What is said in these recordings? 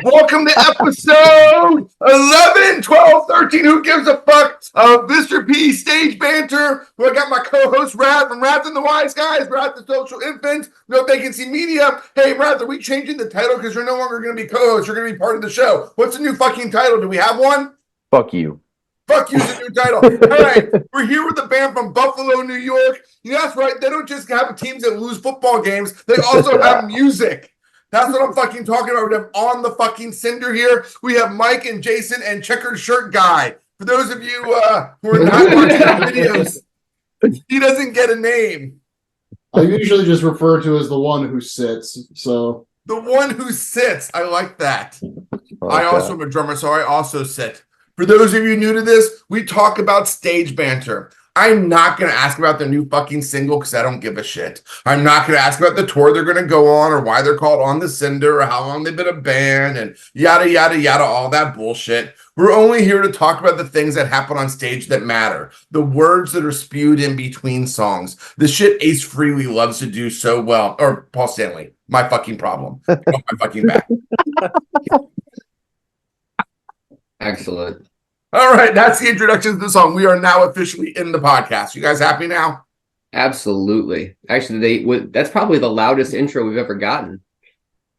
Welcome to episode 11, 12, 13. Who gives a fuck? Mr. P Stage Banter. I got my co-host Rath from Rath and the Wise Guys, Rath the Social Infants, No Vacancy Media. Hey, Rath, are we changing the title because you're no longer going to be co-host? You're going to be part of the show. What's the new fucking title? Do we have one? Fuck you. Fuck you's the new title. All right, we're here with the band from Buffalo, New York. Yeah, that's right. They don't just have teams that lose football games. They also have music. That's what I'm fucking talking about. We have On the fucking Cinder here. We have Mike and Jason and Checkered Shirt Guy. For those of you who are not watching the videos, he doesn't get a name. I usually just refer to as the one who sits. So the one who sits. I like that. I also am a drummer, so I also sit. For those of you new to this, we talk about stage banter. I'm not going to ask about their new fucking single because I don't give a shit. I'm not going to ask about the tour they're going to go on or why they're called On the Cinder or how long they've been a band and yada, yada, yada, all that bullshit. We're only here to talk about the things that happen on stage that matter. The words that are spewed in between songs. The shit Ace Frehley loves to do so well. Or Paul Stanley. My fucking problem. Off my fucking back. Excellent. All right, that's the introduction to the song. We are now officially in the podcast. You guys happy now? Absolutely. Actually, that's probably the loudest intro we've ever gotten.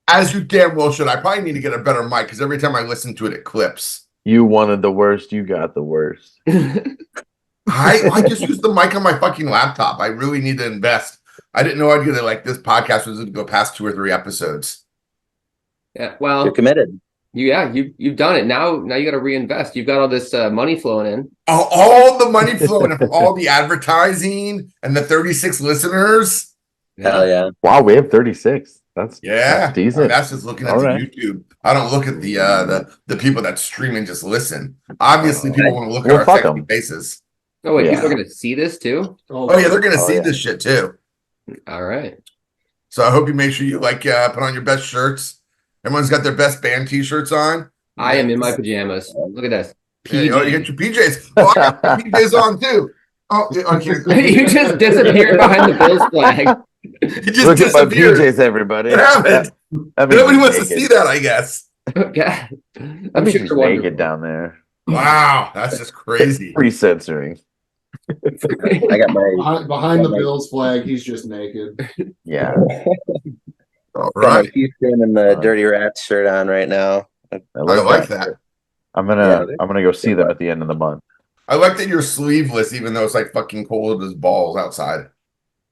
As you damn well should. I probably need to get a better mic because every time I listen to it, it clips. You wanted the worst. You got the worst. I just used the mic on my fucking laptop. I really need to invest. I didn't know I'd get it like this podcast was going to go past 2 or 3 episodes. Yeah, well, you're committed. You've done it. Now you got to reinvest. You've got all this money flowing in. All the money flowing in from all the advertising and the 36 listeners. Hell yeah! Wow, we have 36. That's decent. I mean, that's just looking at YouTube. I don't look at the people that stream and just listen. Obviously, people want to look at our sexy faces. Oh wait, people are going to see this too? Oh yeah, they're going to see this shit too. All right. So I hope you make sure you put on your best shirts. Everyone's got their best band T-shirts on. I am in my pajamas. Look at this. You get your PJs. Oh, I got my PJs on too. Oh, okay. You just disappeared behind the Bills flag. You just look disappeared. At my PJs, everybody. Nobody wants to see that, I guess. Yeah, I'm sure you're naked down there. Wow, that's just crazy. Pre-censoring. I got my behind the Bills flag. He's just naked. Yeah. All right. Houston and the Dirty Rats shirt on right now. I like that. I'm gonna go see them at the end of the month. I like that you're sleeveless, even though it's like fucking cold as balls outside.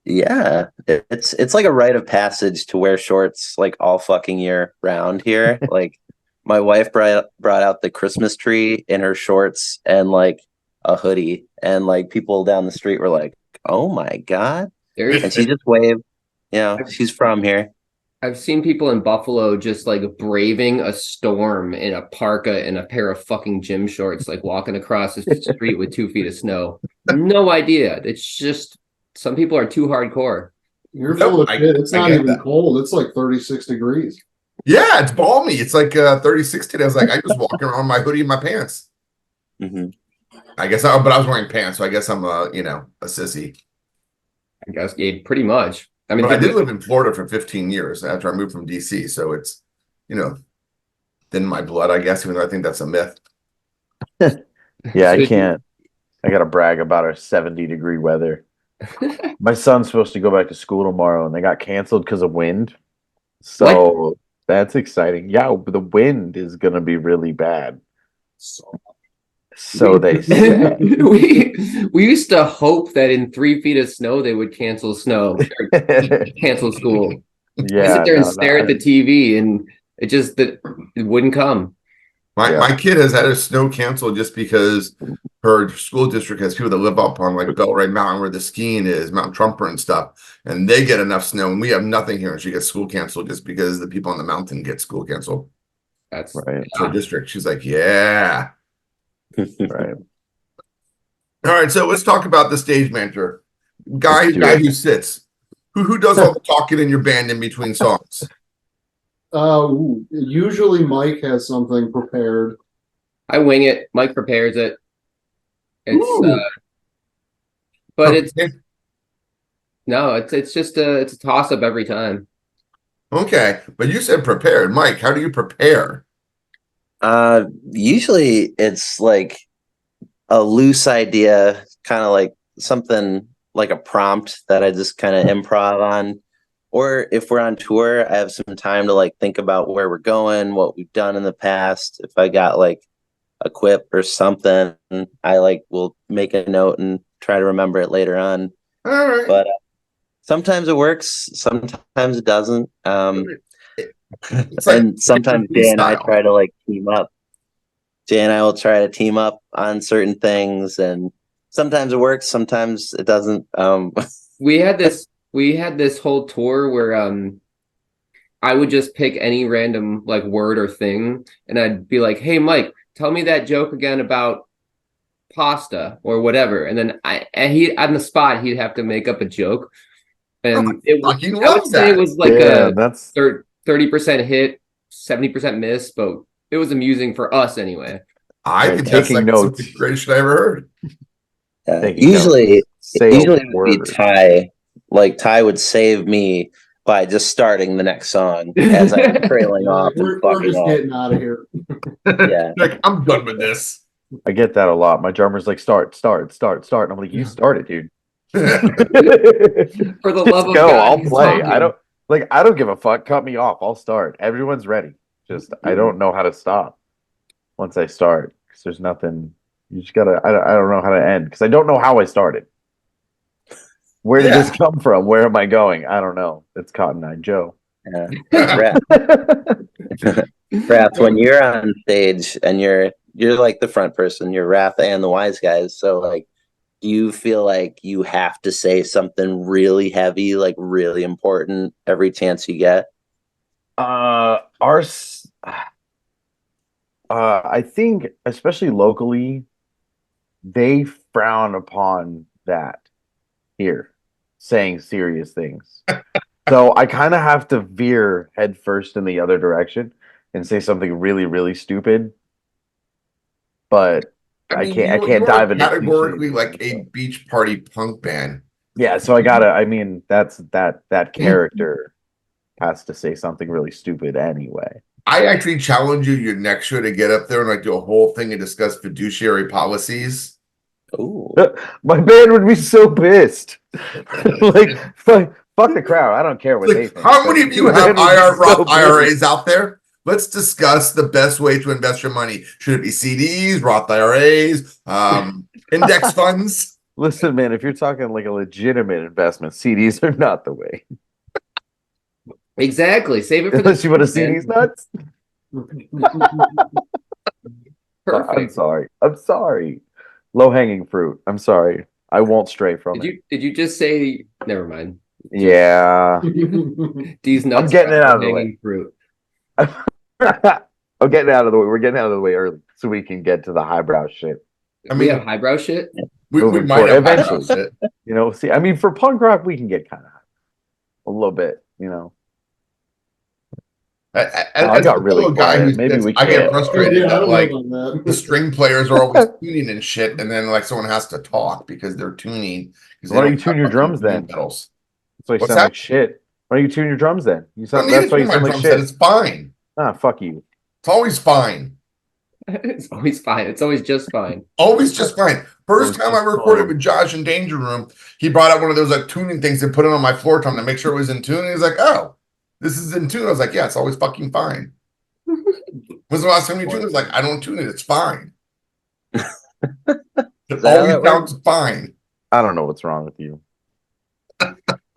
Yeah, it's like a rite of passage to wear shorts like all fucking year round here. Like my wife brought out the Christmas tree in her shorts and like a hoodie, and like people down the street were like, "Oh my god!" And she just waved. She's from here. I've seen people in Buffalo just like braving a storm in a parka and a pair of fucking gym shorts, like walking across the street with 2 feet of snow. No idea. It's just some people are too hardcore. You're full of shit. It's not even cold. It's like 36 degrees. Yeah, it's balmy. It's like 36 today. I was like, I just walking around my hoodie and my pants. Mm-hmm. I guess, but I was wearing pants, so I guess I'm a sissy. I guess, yeah, pretty much. I mean, but I did live in Florida for 15 years after I moved from DC, so it's, in my blood, I guess, even though I think that's a myth. Yeah, I can't. I got to brag about our 70-degree weather. My son's supposed to go back to school tomorrow, and they got canceled because of wind. So that's exciting. Yeah, the wind is going to be really bad. So they said. we used to hope that in 3 feet of snow they would cancel school. Yeah, I sit there and stare at the TV, and it wouldn't come. My kid has had a snow canceled just because her school district has people that live up on like Belray Mountain where the skiing is, Mount Trumper and stuff, and they get enough snow, and we have nothing here, and she gets school canceled just because the people on the mountain get school canceled. That's right. Her district. She's like, yeah. Right. All right, so let's talk about the stage manager guy who sits. Who does all the talking in your band in between songs? Usually Mike has something prepared. I wing it. Mike prepares it. It's just it's a toss up every time. Okay, but you said prepared, Mike. How do you prepare? Usually it's like a loose idea, kind of like something like a prompt that I just kind of improv on. Or if we're on tour, I have some time to like think about where we're going, what we've done in the past. If I got like a quip or something, I like will make a note and try to remember it later on. All right. But sometimes it works, sometimes it doesn't. It's like And sometimes Jay and I freestyle. try to like team up. Jay and I will try to team up on certain things, and sometimes it works, sometimes it doesn't. We had this whole tour where I would just pick any random like word or thing, and I'd be like, "Hey, Mike, tell me that joke again about pasta or whatever," and then he on the spot he'd have to make up a joke, and I fucking I would love say it that. was like Yeah, a that's 30% hit, 70% miss, but it was amusing for us anyway. I Right, think that's taking like some of notes. the greatest shit I ever heard. taking notes. Say a Usually it would be word. Ty. Like Ty would save me by just starting the next song as I'm trailing off We're and fucking just off. getting out of here. Yeah. Like, I'm done with this. I get that a lot. My drummer's like, start. And I'm like, you started, dude. For the love of Go, God, I'll he's play. talking. I don't give a fuck. Cut me off. I'll start. Everyone's ready. Just I don't know how to stop once I start because there's nothing. You just gotta. I don't know how to end because I don't know how I started. Where did this come from? Where am I going? I don't know. It's Cotton Eye Joe. Yeah. Rath, when you're on stage and you're like the front person, you're Rath and the wise guys. So like, do you feel like you have to say something really heavy, like really important every chance you get? I think especially locally, they frown upon that here, saying serious things. So I kind of have to veer headfirst in the other direction and say something really, really stupid. But I mean, can't. I you can't are dive into categorically cliche like things, a so. beach party punk band. Yeah, so I gotta. I mean, that character has to say something really stupid anyway. I actually challenge you your next show to get up there and like do a whole thing and discuss fiduciary policies. Ooh. My band would be so pissed. Like, fuck the crowd. I don't care what they Like, think. how but many of you my have band would be Roth so pissed. IRAs out there? Let's discuss the best way to invest your money. Should it be CDs, Roth IRAs, index funds? Listen, man, if you're talking like a legitimate investment, CDs are not the way. Exactly. Save it for Unless you want to see man. these nuts. Perfect. I'm sorry. Low hanging fruit. I'm sorry. I won't stray from it. Did you just say never mind? Yeah. These nuts I'm getting it out of the way. hanging fruit. I'm getting out of the way. We're getting out of the way early so we can get to the highbrow shit. I We mean, have highbrow shit. we moving might forward. have Eventually. eventually. You know, see, I mean, for punk rock, we can get kind of a little bit, you know. I got really a guy who quiet. Maybe says, we I get can't. frustrated I that don't like know about the that. string players are always tuning and shit, and then like someone has to talk because they're tuning. Because Why don't you tune your drums then? Pedals. That's why you What's sound that? like shit. Why don't you tune your drums then? I don't need That's to why tune you my sound like drum set. shit. It's fine. Ah, fuck you. It's always fine. It's always fine. It's always just fine. Always just fine. First Always time I just recorded fine. with Josh in Danger Room, he brought out one of those like tuning things and put it on my floor tom to make sure it was in tune. And he's like, "Oh, this is in tune." I was like, "Yeah, it's always fucking fine." When's the last time you tuned? It was like, "I don't tune it. It's fine." It Is that how always that works? sounds fine. I don't know what's wrong with you.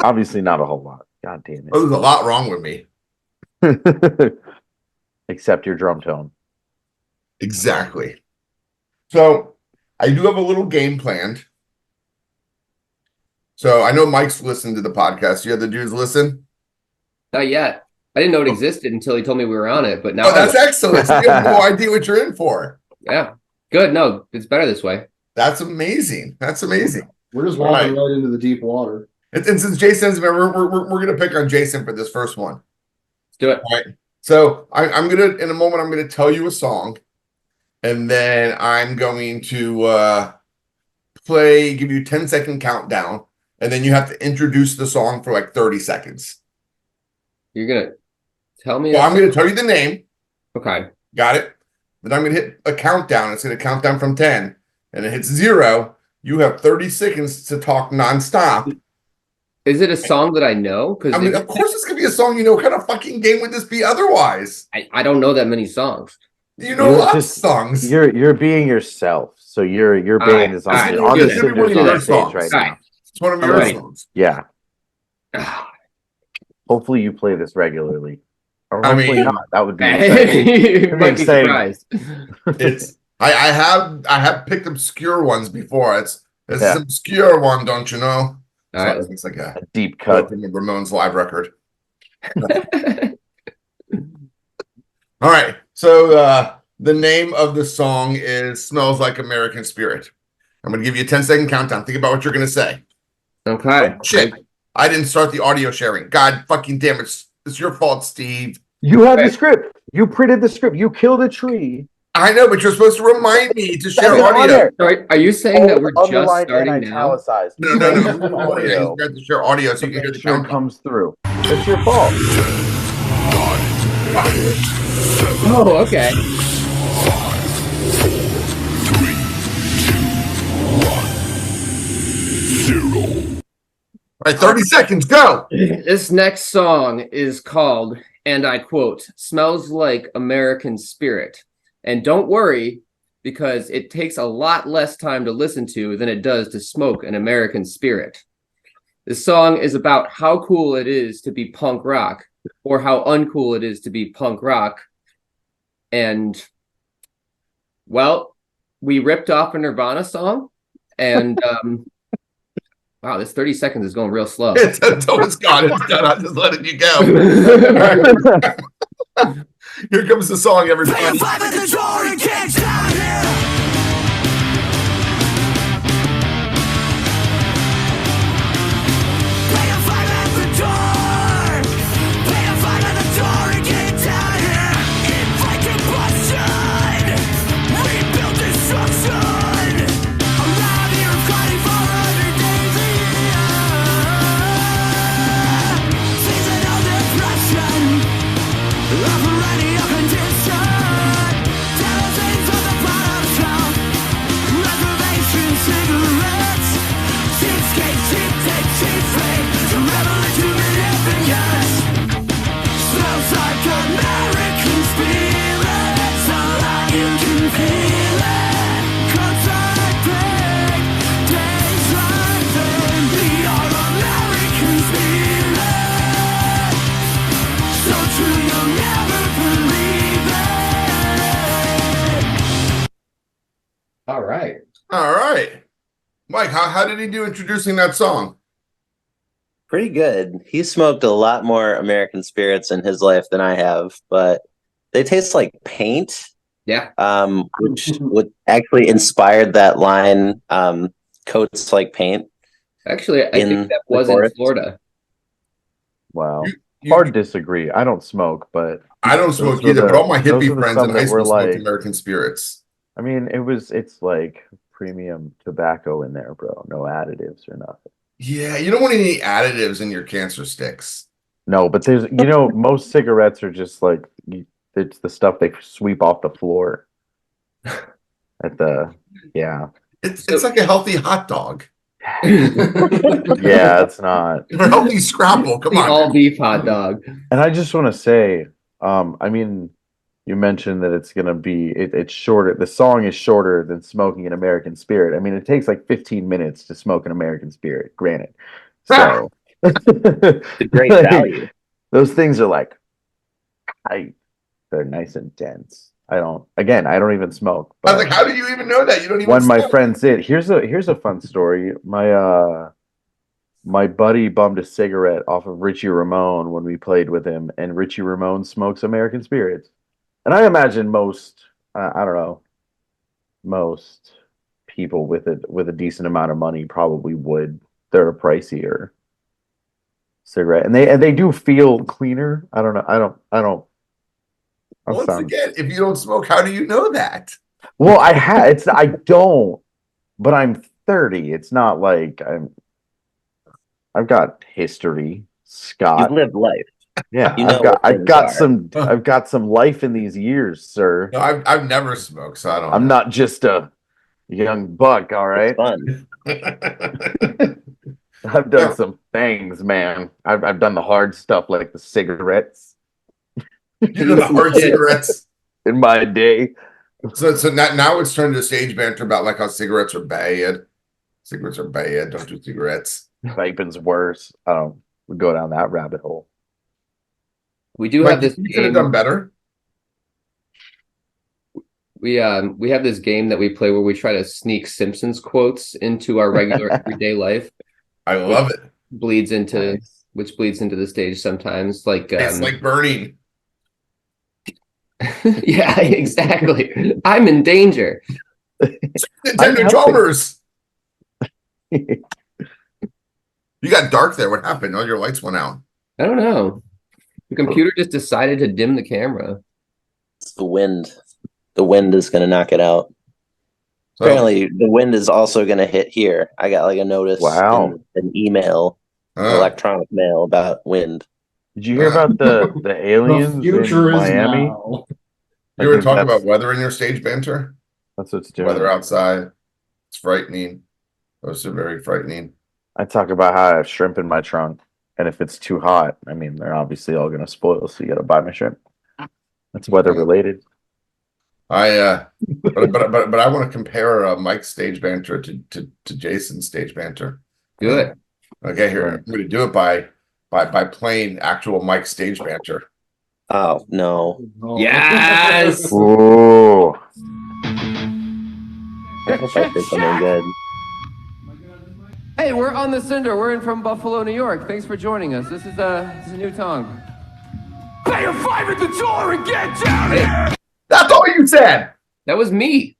Obviously, not a whole lot. God damn Oh, there's a lot wrong with me. it. Except your drum tone. Exactly. So I do have a little game planned. So I know Mike's listened to the podcast. You other dudes listen? Not yet. I didn't know it existed until he told me we were on it. But now Oh, that's excellent. So you have no idea what you're in for. yeah, good. No, it's better this way. That's amazing. That's amazing. We're just walking right into the deep water. And since Jason's, we're going to pick on Jason for this first one. Let's do it. All right. So I'm going to, in a moment, I'm going to tell you a song. And then I'm going to give you a 10-second countdown. And then you have to introduce the song for like 30 seconds. You're gonna tell me. Well, I'm going to tell you the name. Okay. Got it? Then I'm going to hit a countdown. It's going to count down from 10, and it hits 0. You have 30 seconds to talk nonstop. Is it a song that I know? Because I mean, of course it's going to be a song you know. What kind of fucking game would this be otherwise? I don't know that many songs. You know lots of songs. You're being yourself. So your band is on the Cinder's on stage right now. It's one of your songs. Yeah. Hopefully you play this regularly. Or I mean, hopefully not. That would be insane. You might be surprised. It's I have picked obscure ones before. It's an obscure one, don't you know? All right. It's like a deep cut from the Ramones live record. All right. So the name of the song is "Smells Like American Spirit." I'm going to give you a 10-second countdown. Think about what you're going to say. Okay. Oh, shit. I didn't start the audio sharing. God fucking damn it. It's your fault, Steve. You have the script. You printed the script. You killed a tree. I know, but you're supposed to remind me to share audio. Sorry, are you saying that we're just starting now? No. You got to share audio so you can hear the count comes through. It's your fault. Oh, okay. 0. All right, 30 seconds, go. This next song is called, and I quote, "Smells Like American Spirit." And don't worry, because it takes a lot less time to listen to than it does to smoke an American Spirit. This song is about how cool it is to be punk rock, or how uncool it is to be punk rock. And, well, we ripped off a Nirvana song, and wow, this 30 seconds is going real slow. It's gone. It's done. I'm just letting you go. Here comes the song, everybody. All right. Mike, how did he do introducing that song? Pretty good. He smoked a lot more American Spirits in his life than I have, but they taste like paint. Yeah. Which would actually inspired that line, coats like paint. Actually, I think that was in Florida. Wow. Hard to disagree. I don't smoke, but I don't smoke either, but all my hippie friends in high school smoked American Spirits. I mean, it's like premium tobacco in there, bro. No additives or nothing. Yeah, you don't want any additives in your cancer sticks. No, but there's, most cigarettes are just like, it's the stuff they sweep off the floor. It's like a healthy hot dog. Yeah, it's not. A healthy scrapple. Come on. All beef hot dog. And I just want to say, I mean, you mentioned that it's going to be, it's shorter. The song is shorter than smoking an American Spirit. I mean, it takes like 15 minutes to smoke an American Spirit, granted. So, it's a great value. Those things are like, they're nice and dense. I don't even smoke. I was like, how do you even know that? You don't even When smoke. my friends did. Here's a fun story. My buddy bummed a cigarette off of Richie Ramone when we played with him, and Richie Ramone smokes American Spirits. And I imagine most people with a decent amount of money probably would. They're a pricier cigarette, and they do feel cleaner. I don't know. Once again, if you don't smoke, how do you know that? Well, I don't, but I'm 30. It's not like I've got history. Scott, You've lived life. Yeah, You know what I've things got I've got some life in these years, sir. No, I've never smoked, so I don't I'm know. not just a young buck, all It's right? fun. I've done some things, man. I've done the hard stuff like the cigarettes You know the hard cigarettes. in my day. So now it's turned to stage banter about like how cigarettes are bad. Cigarettes are bad. Don't do cigarettes. Vaping's worse. I don't we go down that rabbit hole. We do Like, have this you could have done game. better. We have this game that we play where we try to sneak Simpsons quotes into our regular everyday life. I love it. Bleeds into Nice. which bleeds into the stage sometimes. Like It's like burning. yeah, exactly. I'm in danger. Nintendo helping. Chalmers. You got dark there. What happened? All your lights went out. I don't know. The computer just decided to dim the camera. It's the wind. The wind is going to knock it out. So, Apparently, the wind is also going to hit here. I got like a notice Wow. in an email, electronic mail about wind. Did you hear about the aliens The future in is Miami? now. you were think talking that's- about weather in your stage banter? That's what's doing. Weather outside. It's frightening. Those are very frightening. I talk about how I have shrimp in my trunk, and if it's too hot, I mean, they're obviously all gonna spoil. So you got to buy my shrimp. That's weather related. But I want to compare Mike's stage banter to Jason's stage banter. Good. Okay, here I'm going to do it by playing actual Mike stage banter. Oh no! Oh. Yes. Ooh. I hope I did something good. Hey, we're on the Cinder. We're in from Buffalo, New York. Thanks for joining us. This is a new song. Pay a $5 at the door and get down here. That's all you said. That was me.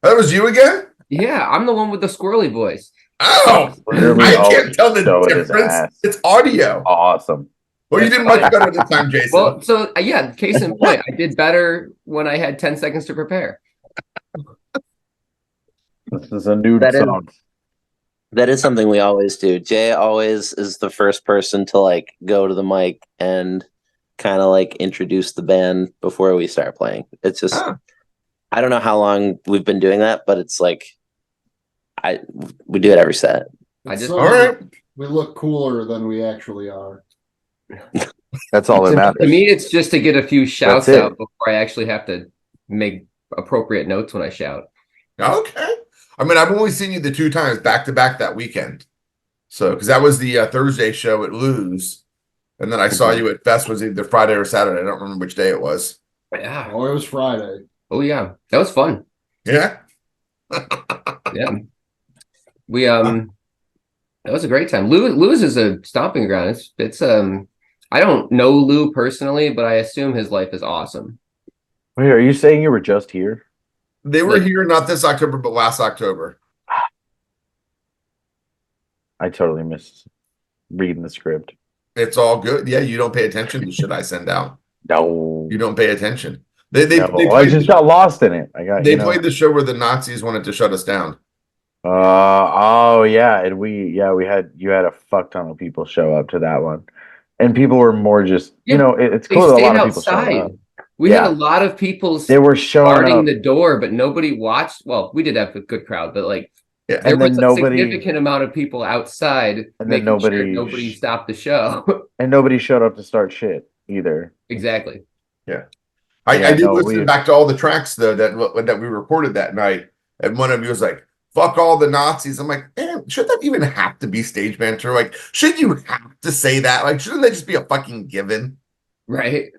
That was you again? Yeah, I'm the one with the squirrely voice. Oh, Literally I all can't tell the showed his difference. ass. It's audio. Awesome. Well, you did much better this time, Jason. Well, so yeah, case in point, I did better when I had 10 seconds to prepare. This is a new That is- song. That is something we always do. Jay always is the first person to like go to the mic and kind of like introduce the band before we start playing. It's just I don't know how long we've been doing that, but it's like we do it every set. I just All right. We look cooler than we actually are. That's all that to matters. me, it's just to get a few shouts That's it. out before I actually have to make appropriate notes when I shout. Okay. I mean, I've only seen you the 2 times back to back that weekend. So, because that was the Thursday show at Lou's. And then I saw you at Fest, was either Friday or Saturday. I don't remember which day it was. Yeah. Oh, it was Friday. Oh yeah, that was fun. Yeah. Yeah. We that was a great time. Lou's is a stomping ground. It's I don't know Lou personally, but I assume his life is awesome. Wait, are you saying you were just here? They were here not this October, but last October. I totally missed reading the script. It's all good. Yeah, you don't pay attention to shit I send out. No. You don't pay attention. They No, I played, just got lost in it. I got they played the show where the Nazis wanted to shut us down. Oh yeah, and you had a fuck ton of people show up to that one, and people were more just it's They cool that a stayed lot of people showed outside. up. We had a lot of people They were showing guarding up, the door, but nobody watched. Well, we did have a good crowd, but like Yeah. there and was then a nobody significant amount of people outside And then making sure nobody nobody stopped the show. and nobody showed up to start shit either. Exactly. I did no, listen back to all the tracks though that we recorded that night, and one of you was like, "Fuck all the Nazis." I'm like, "Man, should that even have to be stage banter? Like, should you have to say that? Like, shouldn't that just be a fucking given?" Right.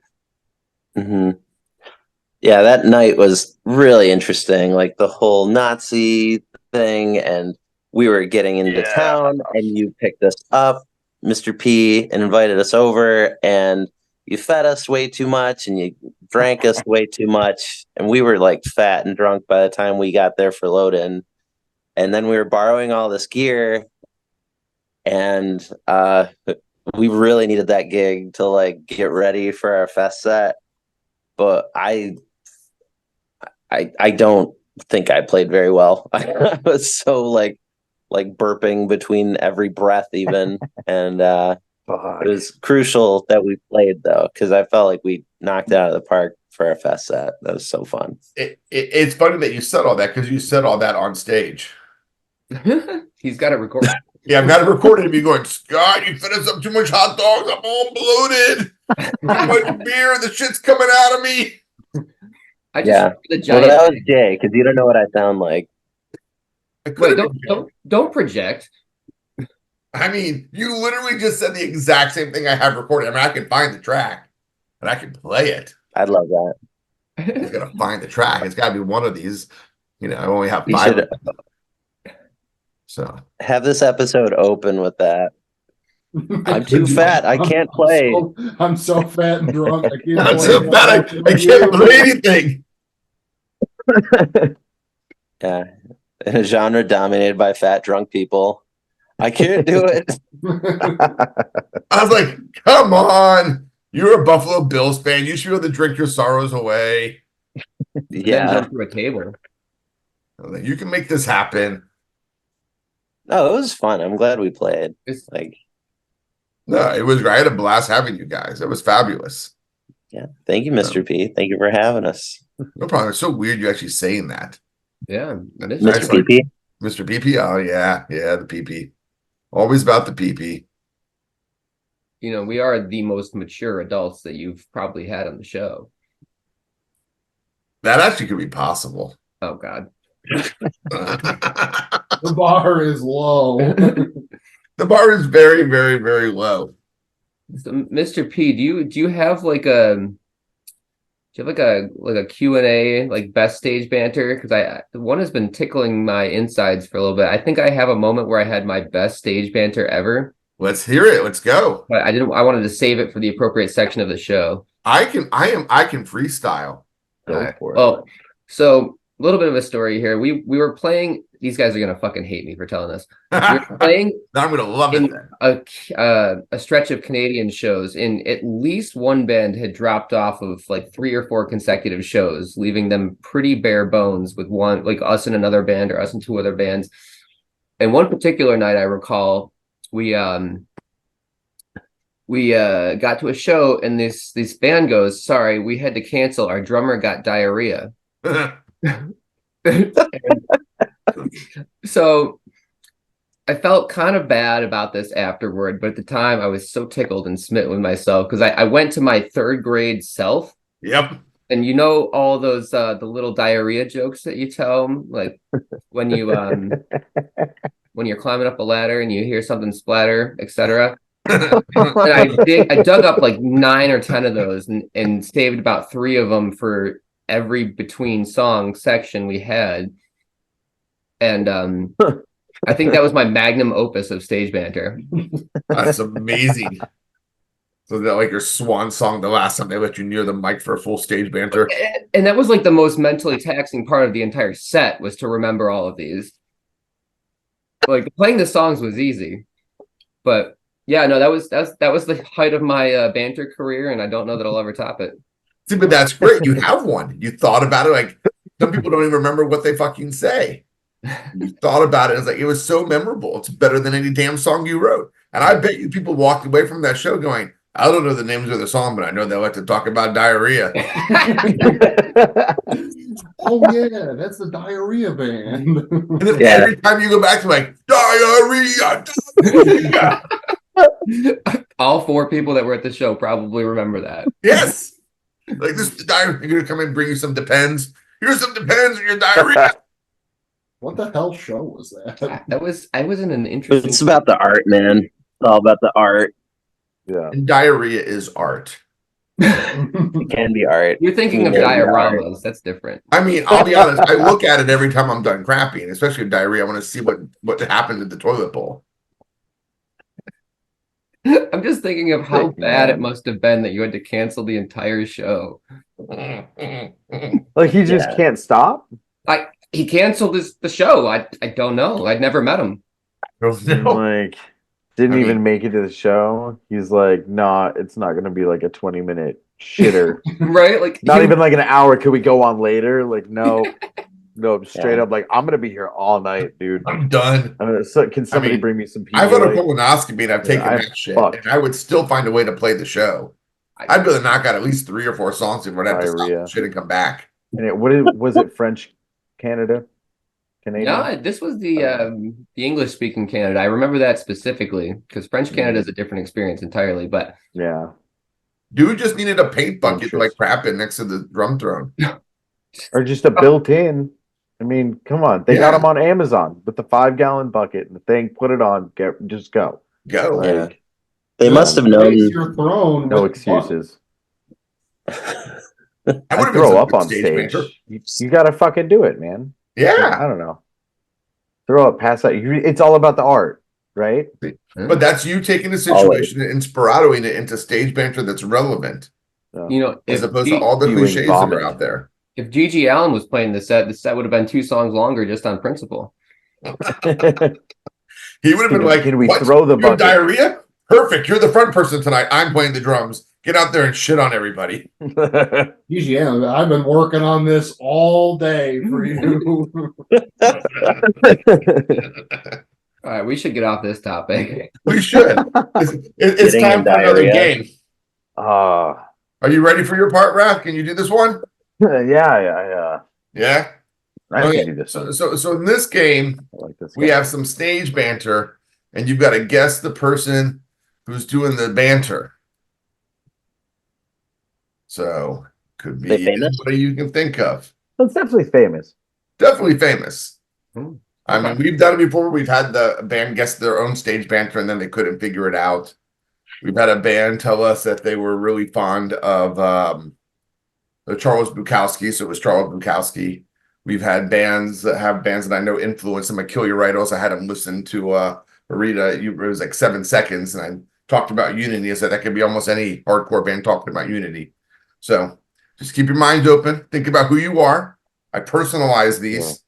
Mm-hmm. Yeah, that night was really interesting. Like the whole Nazi thing, and we were getting into town, and you picked us up, Mr. P, and invited us over, and you fed us way too much, and you drank us way too much, and we were like fat and drunk by the time we got there for load-in. And then we were borrowing all this gear, and we really needed that gig to like get ready for our fest set. But I don't think I played very well. I was so like burping between every breath even. And It was crucial that we played though, because I felt like we knocked it out of the park for our fest set. That was so fun. It's funny that you said all that because you said all that on stage. He's got it recorded. Yeah, I've got it recorded of you going, Scott, you fed us up too much hot dogs. I'm all bloated. Too much beer. The shit's coming out of me. I just Yeah. the Well, giant. that was Jay, because you don't know what I sound like. Wait, don't project. I mean, you literally just said the exact same thing I have recorded. I mean, I can find the track, and I can play it. I'd love that. He's got to find the track. It's got to be one of these. You know, I only have We 5. should So have this episode open with that. I'm too fat. I can't play. I'm so fat and drunk. I can't I'm play. so bad. I can't play anything. Yeah. In a genre dominated by fat drunk people. I can't do it. I was like, come on. You're a Buffalo Bills fan. You should be able to drink your sorrows away. Then Yeah. jump through a table. I was like, you can make this happen. No, it was fun. I'm glad we played. It's Like, No, it was great. I had a blast having you guys. It was fabulous. yeah. Thank you, Mr. P. Thank you for having us. No problem. It's so weird you actually saying that. yeah. That is Nice. Mr. PP. Mr. PP. Oh, yeah. Yeah, the PP. Always about the PP. You know, we are the most mature adults that you've probably had on the show. That actually could be possible. Oh God. The bar is low. The bar is very, very, very low. So, Mr. P, do you have like a Q&A, like best stage banter? Because one has been tickling my insides for a little bit. I think I have a moment where I had my best stage banter ever. Let's hear it. Let's go. But I wanted to save it for the appropriate section of the show. I can freestyle. Go All right. for it. Well, so a little bit of a story here. We were playing. These guys are gonna fucking hate me for telling this. We were playing Now I'm gonna love it in then. a stretch of Canadian shows, and at least one band had dropped off of like 3 or 4 consecutive shows, leaving them pretty bare bones with one, like us and another band or us and 2 other bands. And one particular night, I recall, we got to a show, and this band goes, "Sorry, we had to cancel. Our drummer got diarrhea." So I felt kind of bad about this afterward, but at the time I was so tickled and smitten with myself because I went to my 3rd grade self. Yep. And you know all those the little diarrhea jokes that you tell them, like when you when you're climbing up a ladder and you hear something splatter, etc. And I dug up like 9 or 10 of those and saved about 3 of them for every between song section we had. And I think that was my magnum opus of stage banter. That's amazing. So that like your swan song the last time they let you near the mic for a full stage banter. And that was like the most mentally taxing part of the entire set, was to remember all of these. Like playing the songs was easy, but yeah, no, that was the height of my banter career, and I don't know that I'll ever top it. See, but that's great. You have one. You thought about it. Like some people don't even remember what they fucking say. You thought about it. It's like it was so memorable. It's better than any damn song you wrote. And I bet you people walked away from that show going, I don't know the names of the song, but I know they like to talk about diarrhea. Oh yeah, that's the diarrhea band. And then every time you go back to like diarrhea. All 4 people that were at the show probably remember that. Yes. Like this diarrhea. You're gonna come in and bring you some Depends. Here's some Depends in your diarrhea. What the hell show was that? I was in an interesting. It's about the art, man. It's all about the art. Yeah. And diarrhea is art. It can be art. You're thinking of Yeah, dioramas. That's different. I mean, I'll be honest. I look at it every time I'm done crapping, especially with diarrhea. I want to see what happened at the toilet bowl. I'm just thinking of how bad it must have been that you had to cancel the entire show. Like he just can't stop. He canceled the show. I don't know. I'd never met him. Like didn't even make it to the show. He's like, nah, it's not gonna be like a 20-minute shitter. Right? Like Not even like an hour. Could we go on later? Like, no. No, straight Yeah. up, like I'm gonna be here all night, dude. I'm done. Can somebody mean, bring me some I've had a Pedialyte? colonoscopy and I've taken I'm that shit, fucked. and I would still find a way to play the show. I'd be able to knock out at least 3 or 4 songs before I'd have to stop Diarrhea. the shit and come back. And was it French Canada? Canadian? No, this was the English speaking Canada. I remember that specifically because French Canada is a different experience entirely. But Yeah. Dude just needed a paint bucket to like Interesting. crap in next to the drum throne. Or just a built-in. I mean, come on. They got them on Amazon with the 5-gallon bucket and the thing. Put it on. Just go. Go. Like, Yeah. They must have known. Raise your throne. no with excuses. I I would have been throw some up good on stage. banter. You gotta fucking do it, man. Yeah. I don't know. Throw up, pass out. It's all about the art, right? But that's you taking the situation and inspiradoing it into stage banter that's relevant, you know, as if opposed to all the Doing cliches that vomit. are out there. if Gigi Allen was playing the set would have been 2 songs longer just on principle. He would have been like, Can we what? throw the You have bucket? diarrhea? Perfect. You're the front person tonight. I'm playing the drums. Get out there and shit on everybody. GGM, I've been working on this all day for you. All right, we should get off this topic. We should. It's Getting time in for another diarrhea. game. Uh, Are you ready for your part, Raph? Can you do this one? yeah. Yeah. I Okay. can do this. So in this game, I like this. we guy. have some stage banter, and you've got to guess the person who's doing the banter. So could be They famous? anybody you can think of. That's definitely famous. Definitely famous. Hmm. I mean, we've done it before. We've had the band guess their own stage banter, and then they couldn't figure it out. We've had a band tell us that they were really fond of the Charles Bukowski, so it was Charles Bukowski. We've had bands that I know influence them. Kill Your Idols. I had them listen to Rita. It was like 7 seconds, and I talked about Unity. I said that could be almost any hardcore band talking about Unity. So just keep your minds open. Think about who you are. I personalize these.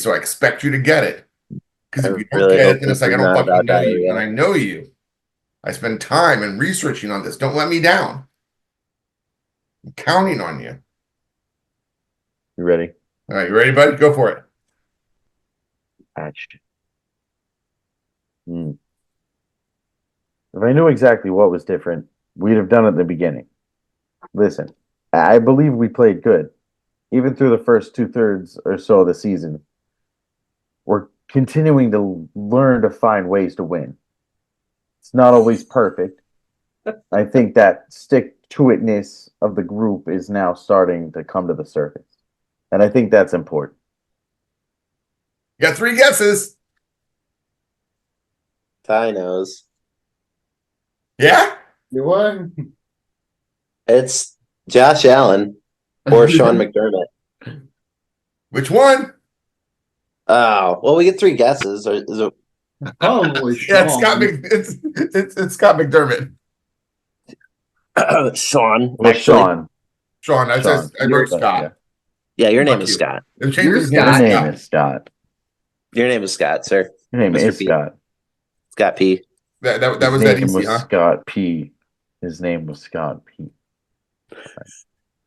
So I expect you to get it. Because if you don't really get hope it, then it's this like I is don't not fucking about know you, diarrhea. and I know you. I spend time and researching on this. Don't let me down. I'm counting on you. You ready? All right, you ready, buddy? Go for it. Action. If I knew exactly what was different, we'd have done it in the beginning. Listen, I believe we played good. Even through the first 2/3 or so of the season, we're continuing to learn to find ways to win. It's not always perfect. I think that stick-to-itness of the group is now starting to come to the surface. And I think that's important. You got 3 guesses. Ty knows. Yeah? You what? It's Josh Allen or Sean McDermott. Which one? Oh, well, we get 3 guesses. Or is it Probably Yeah, Sean. it's Scott McDermott. Sean? Well, Actually, Sean, I wrote Scott. yeah, your Fuck name is you. Scott. They changed You're his Your name to name Scott. is Scott. Your name is Scott, sir. Your name Mr. is P. Scott. Scott P. That was His that name easy, was huh? Scott P. His name was Scott P.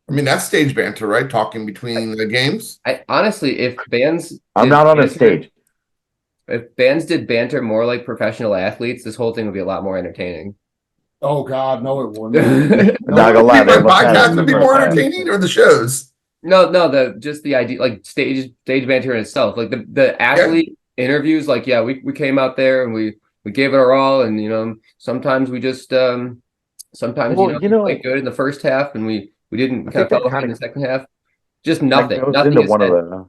I mean, that's stage banter, right? Talking between the games. I honestly, if bands I'm did not on a banter- stage. If bands did banter more like professional athletes, this whole thing would be a lot more entertaining. Oh God, no, it wouldn't. I'm not gonna lie, My they must have podcast it would be in more the first half. entertaining, or the shows. No, just the idea, like stage banter in itself, like the athlete interviews. Like, yeah, we came out there and we gave it our all, and sometimes we just sometimes Well, we played good in the first half, and we didn't kind of fell behind in the second half. Just nothing. That goes Nothing into is one of said. the.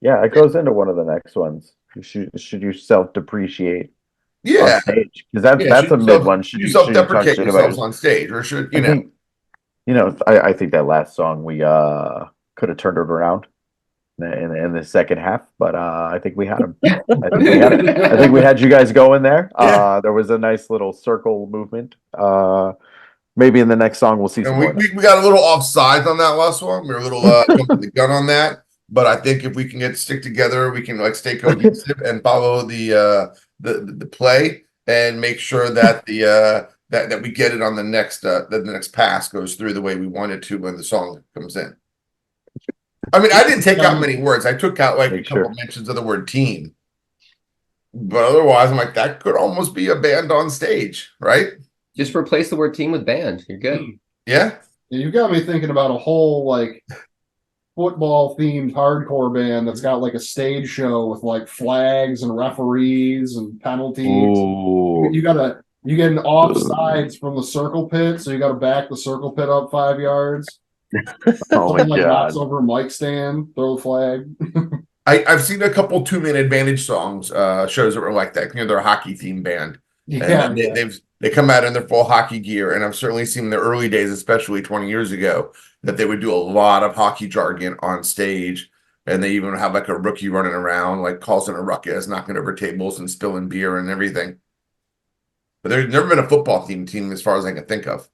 Yeah, it goes into one of the next ones. Should you self-depreciate Yeah. on stage? Because that's a mid one. Should you you talk self-deprecate shit yourselves about? on stage, or should I think, I think that last song we could have turned it around in the second half, but I think we had him. I think we had it. I think we had you guys going there. Yeah. There was a nice little circle movement. Maybe in the next song we'll see some And more. we got a little offsides on that last one. We were a little jumping the gun on that. But I think if we can stick together, we can stay cohesive and follow the play and make sure that that we get it on the next pass goes through the way we want it to when the song comes in. I mean, I didn't take out many words. I took out like a Make couple sure. mentions of the word team. But otherwise, I'm like, that could almost be a band on stage, right? Just replace the word team with band. You're good. Yeah. You got me thinking about a whole like football themed hardcore band that's got like a stage show with like flags and referees and penalties. Ooh. You get an offsides from the circle pit, so you got to back the circle pit up 5 yards. Oh my Someone like knocks god. over a mic stand, throw the flag. I've seen a couple 2-man advantage songs, shows that were like that. You know, they're a hockey themed band. Yeah, And they come out in their full hockey gear. And I've certainly seen in the early days, especially 20 years ago, that they would do a lot of hockey jargon on stage. And they even have like a rookie running around, like causing a ruckus, knocking over tables and spilling beer and everything. But there's never been a football themed team as far as I can think of.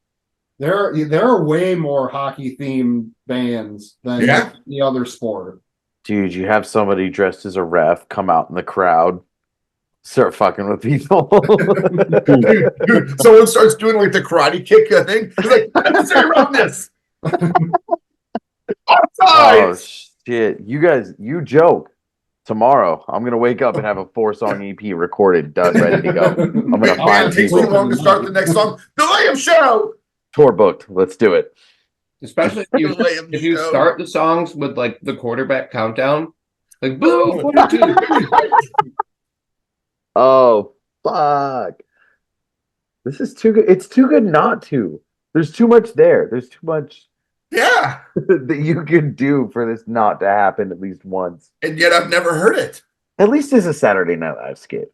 there are way more hockey themed bands than Yeah. any other sport. Dude, you have somebody dressed as a ref come out in the crowd, start fucking with people. Dude, someone starts doing like the karate kick thing. He's like, I'm just around this. Oh Offsides. shit. You guys, you joke. Tomorrow, I'm gonna wake up and have a 4-song EP recorded, done, ready to go. I'm gonna Man, find it takes too people. long to start the next song. The Liam Show. Tour booked. Let's do it. Especially if you Show. start the songs with like the quarterback countdown, like boom, 42. Oh fuck. This is too good. It's too good not to. There's too much there. There's too much Yeah. that you can do for this not to happen at least once. And yet I've never heard it. At least as a Saturday Night Live skit.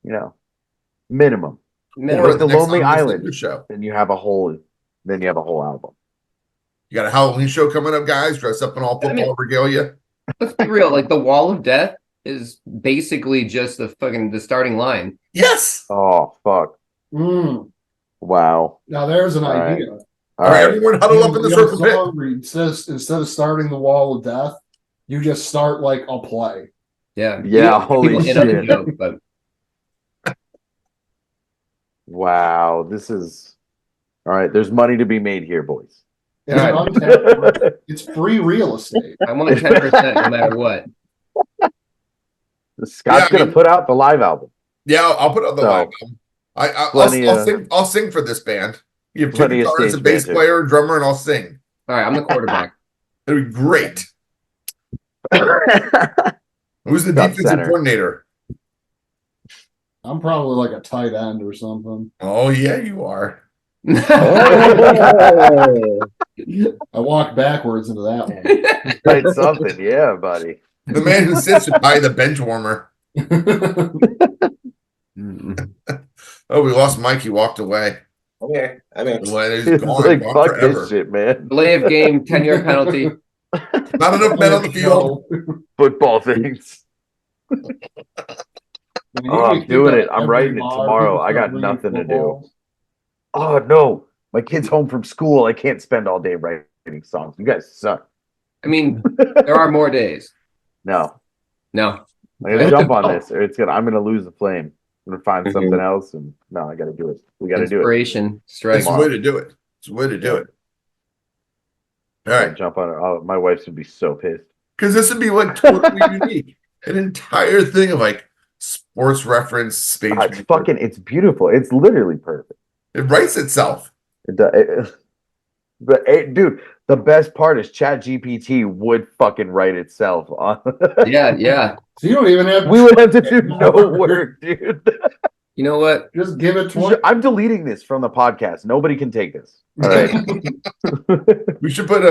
You know. Minimum. Or the next Lonely On the Island. Cinder Show. Then you have a whole album. You got a Halloween show coming up, guys. Dress up in all football regalia. Let's be real. Like the Wall of Death is basically just the starting line. Yes. Oh fuck. Mm. Wow. Now there's an All right. idea. All All right, right. everyone huddle up in the You have a circle pit. song where instead of starting the Wall of Death, you just start like a play. Yeah. Yeah, holy People in on the shit. joke, but Wow. This is all right. There's money to be made here, boys. It's, All right. untapped. It's free real estate. I want 10% no matter what. Scott's gonna put out the live album. Yeah, I'll put it on the So, live album. I'll plenty of- sing. I'll sing for this band. You have two Plenty of guitars, a stage bass banter. player, a drummer, and I'll sing. All right, I'm the quarterback. It'll be great. Who's the Got defensive center. coordinator? I'm probably like a tight end or something. Oh yeah, you are. I walked backwards into that one. Right, something, yeah, buddy. The man who sits by the bench warmer. Oh, we lost Mike. He walked away. Okay, I mean, Well, he's It's gone, like gone fuck forever. this shit, man. Delay of game, 10-yard penalty. Not enough men on the field. Football things. Oh, I'm doing it. I'm writing it tomorrow. I got nothing to do. Oh no, my kid's home from school. I can't spend all day writing songs. You guys suck. I mean, there are more days. No, No. I'm gonna jump on this, or I'm gonna lose the flame. I'm gonna find something else, and no, I gotta do it. We gotta do it. Inspiration strikes. It's the way to do it. It's the way to do it. All right. Jump on it. Oh, my wife would be so pissed. Because this would be like totally unique. An entire thing of like sports reference, space. It's beautiful. It's literally perfect. It writes itself. Dude, the best part is ChatGPT would fucking write itself on. Yeah. So you don't even have. We would have to do no work, dude. You know what? Just give it 20. I'm deleting this from the podcast. Nobody can take this. All right. We should put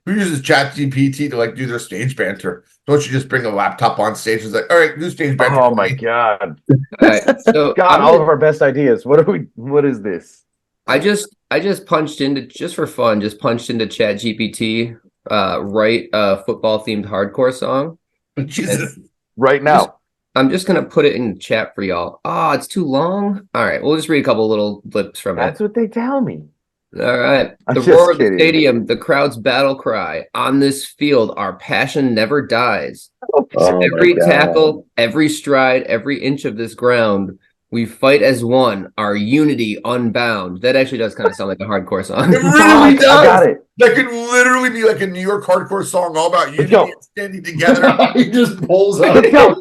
who uses ChatGPT to like do their stage banter? Don't you just bring a laptop on stage and it's like, all right, do stage banter. Oh for my me. god. All right, so God, all of our best ideas. What is this? I just punched into, just for fun, punched into ChatGPT, write a football themed hardcore song. Jesus. Right now. I'm just gonna put it in the chat for y'all. Oh, it's too long. All right, we'll just read a couple little blips from That's what they tell me. it. All right. I'm The just roar of the kidding. stadium, the crowd's battle cry. On this field, our passion never dies. Oh my Every God. tackle, every stride, every inch of this ground, We fight as one, our unity unbound. That actually does kind of sound like a hardcore song. It really does. I got it. That could literally be like a New York hardcore song all about unity go. and standing together. He just pulls out. Let's go.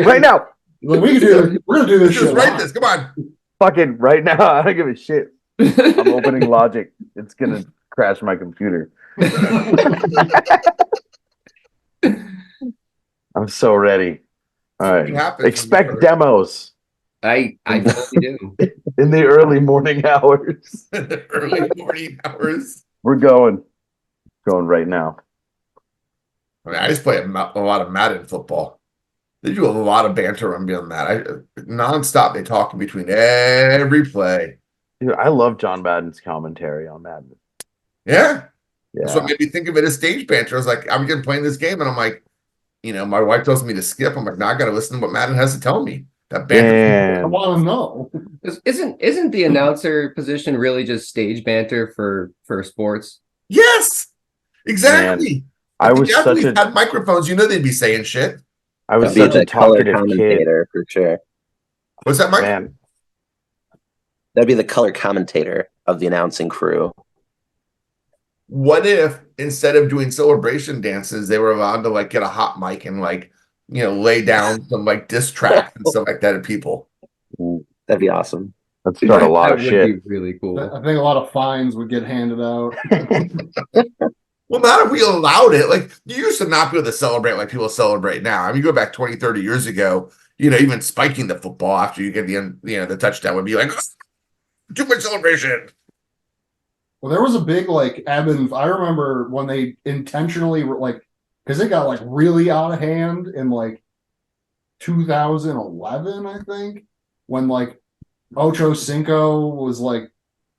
Right now. Like, we can do this. We're gonna do this Just shit. write live. this. Come on. Fucking right now. I don't give a shit. I'm opening Logic. It's gonna crash my computer. I'm so ready. All Something right. happens when you Expect start. demos I totally do. in the early morning hours. Early morning hours. We're going right now. I mean, I just play a lot of Madden football. They do a lot of banter on beyond that. Nonstop. They talk in between every play. Dude, I love John Madden's commentary on Madden. Yeah. Yeah. That's what made me think of it as stage banter. I was like, I'm playing this game, and I'm like, my wife tells me to skip. I'm like, now I got to listen to what Madden has to tell me. That banter. I Damn. want to know. Isn't the announcer position really just stage banter for sports? Yes, exactly. I was the such athletes a had microphones. They'd be saying shit. I was That'd be such a the color talkative kid. commentator for sure. What's that, Mike? Man, That'd be the color commentator of the announcing crew. What if instead of doing celebration dances, they were allowed to like get a hot mic and like lay down some like diss tracks and stuff like that at people? That'd be awesome. let's start a lot That of would shit. be really cool. I think a lot of fines would get handed out. Well, not if we allowed it. Like, you used to not be able to celebrate like people celebrate now. I mean, you go back 20, 30 years ago, even spiking the football after you get the touchdown would be like, too much celebration. Well, there was a big like ebb and I remember when they intentionally because it got like really out of hand in like 2011, I think, when like Ocho Cinco was like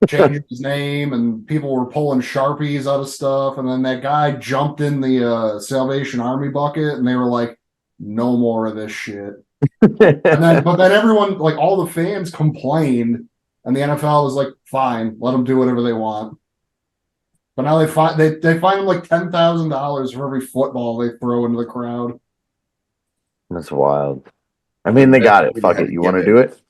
changing his name and people were pulling Sharpies out of stuff, and then that guy jumped in the Salvation Army bucket and they were like, no more of this shit. But then everyone, like all the fans complained, and the NFL was like, fine, let them do whatever they want. But now they find them like $10,000 for every football they throw into the crowd. That's wild. I mean, they got it. Fuck it. You want to do it?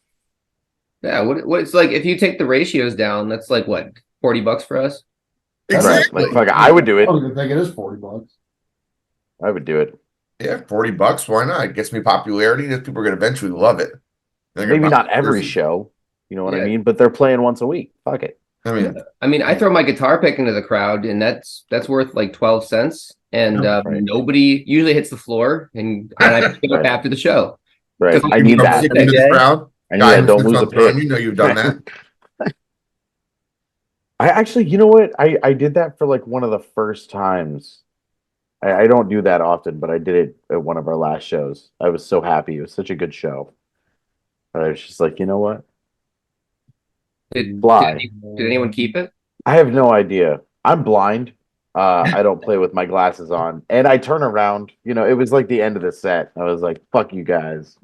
Yeah, what it's like if you take the ratios down, that's like what, $40 for us? Exactly. Right. Like, fuck it. I would do I it. don't even think it is $40. I would do it. Yeah, $40. Why not? It gets me popularity. Those people are going to eventually love it. Maybe not every show. You know what I mean? But they're playing once a week. Fuck it. I mean, I throw my guitar pick into the crowd, and that's worth like 12 cents, and nobody usually hits the floor, and I pick it up after the show. Right. I need that. In the crowd. I need that. Don't lose a pick. You've done that. I actually, you know what? I did that for like one of the first times. I don't do that often, but I did it at one of our last shows. I was so happy. It was such a good show. But I was just like, you know what? Did anyone keep it? I have no idea. I'm blind. I don't play with my glasses on. And I turn around. It was like the end of the set. I was like, fuck you guys.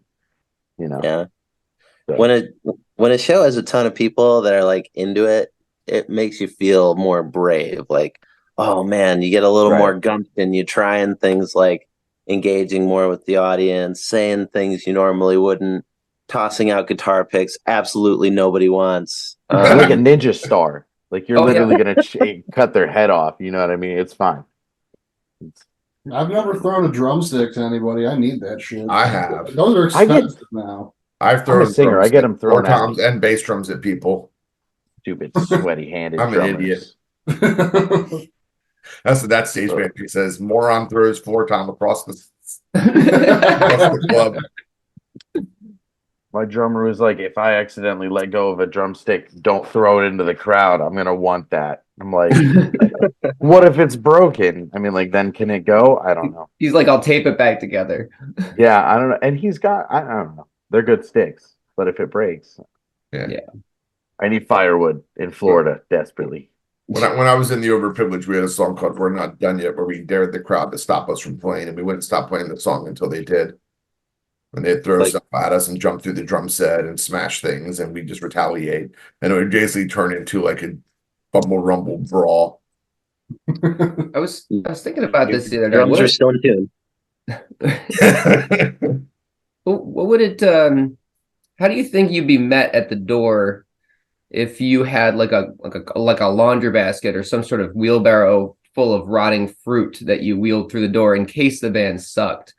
Yeah. So. When a show has a ton of people that are like into it, it makes you feel more brave. Like, oh man, you get a little more gumption. You trying things like engaging more with the audience, saying things you normally wouldn't, tossing out guitar picks absolutely nobody wants. Like a ninja star. Like you're literally gonna cut their head off. You know what I mean? It's fine. I've never thrown a drumstick to anybody. I need that shit. I have. Those are expensive now. I've thrown I'm a singer. I get them thrown at toms and bass drums at people. Stupid, sweaty-handed I'm drummers. an idiot. That's what that stage manager says. Moron throws floor tom across the club. My drummer was like, if I accidentally let go of a drumstick, don't throw it into the crowd. I'm going to want that. I'm like, what if it's broken? I mean, like, then can it go? I don't know. He's like, I'll tape it back together. Yeah, I don't know. And he's got, I don't know. They're good sticks. But if it breaks, yeah. I need firewood in Florida desperately. When I was in the Overprivileged, we had a song called We're Not Done Yet, where we dared the crowd to stop us from playing, and we wouldn't stop playing the song until they did. And they'd throw stuff at us and jump through the drum set and smash things, and we'd just retaliate. And it would basically turn into like a bumble rumble brawl. I was thinking about this the other day. Drums are still in tune. What would it how do you think you'd be met at the door if you had like a laundry basket or some sort of wheelbarrow full of rotting fruit that you wheeled through the door in case the band sucked?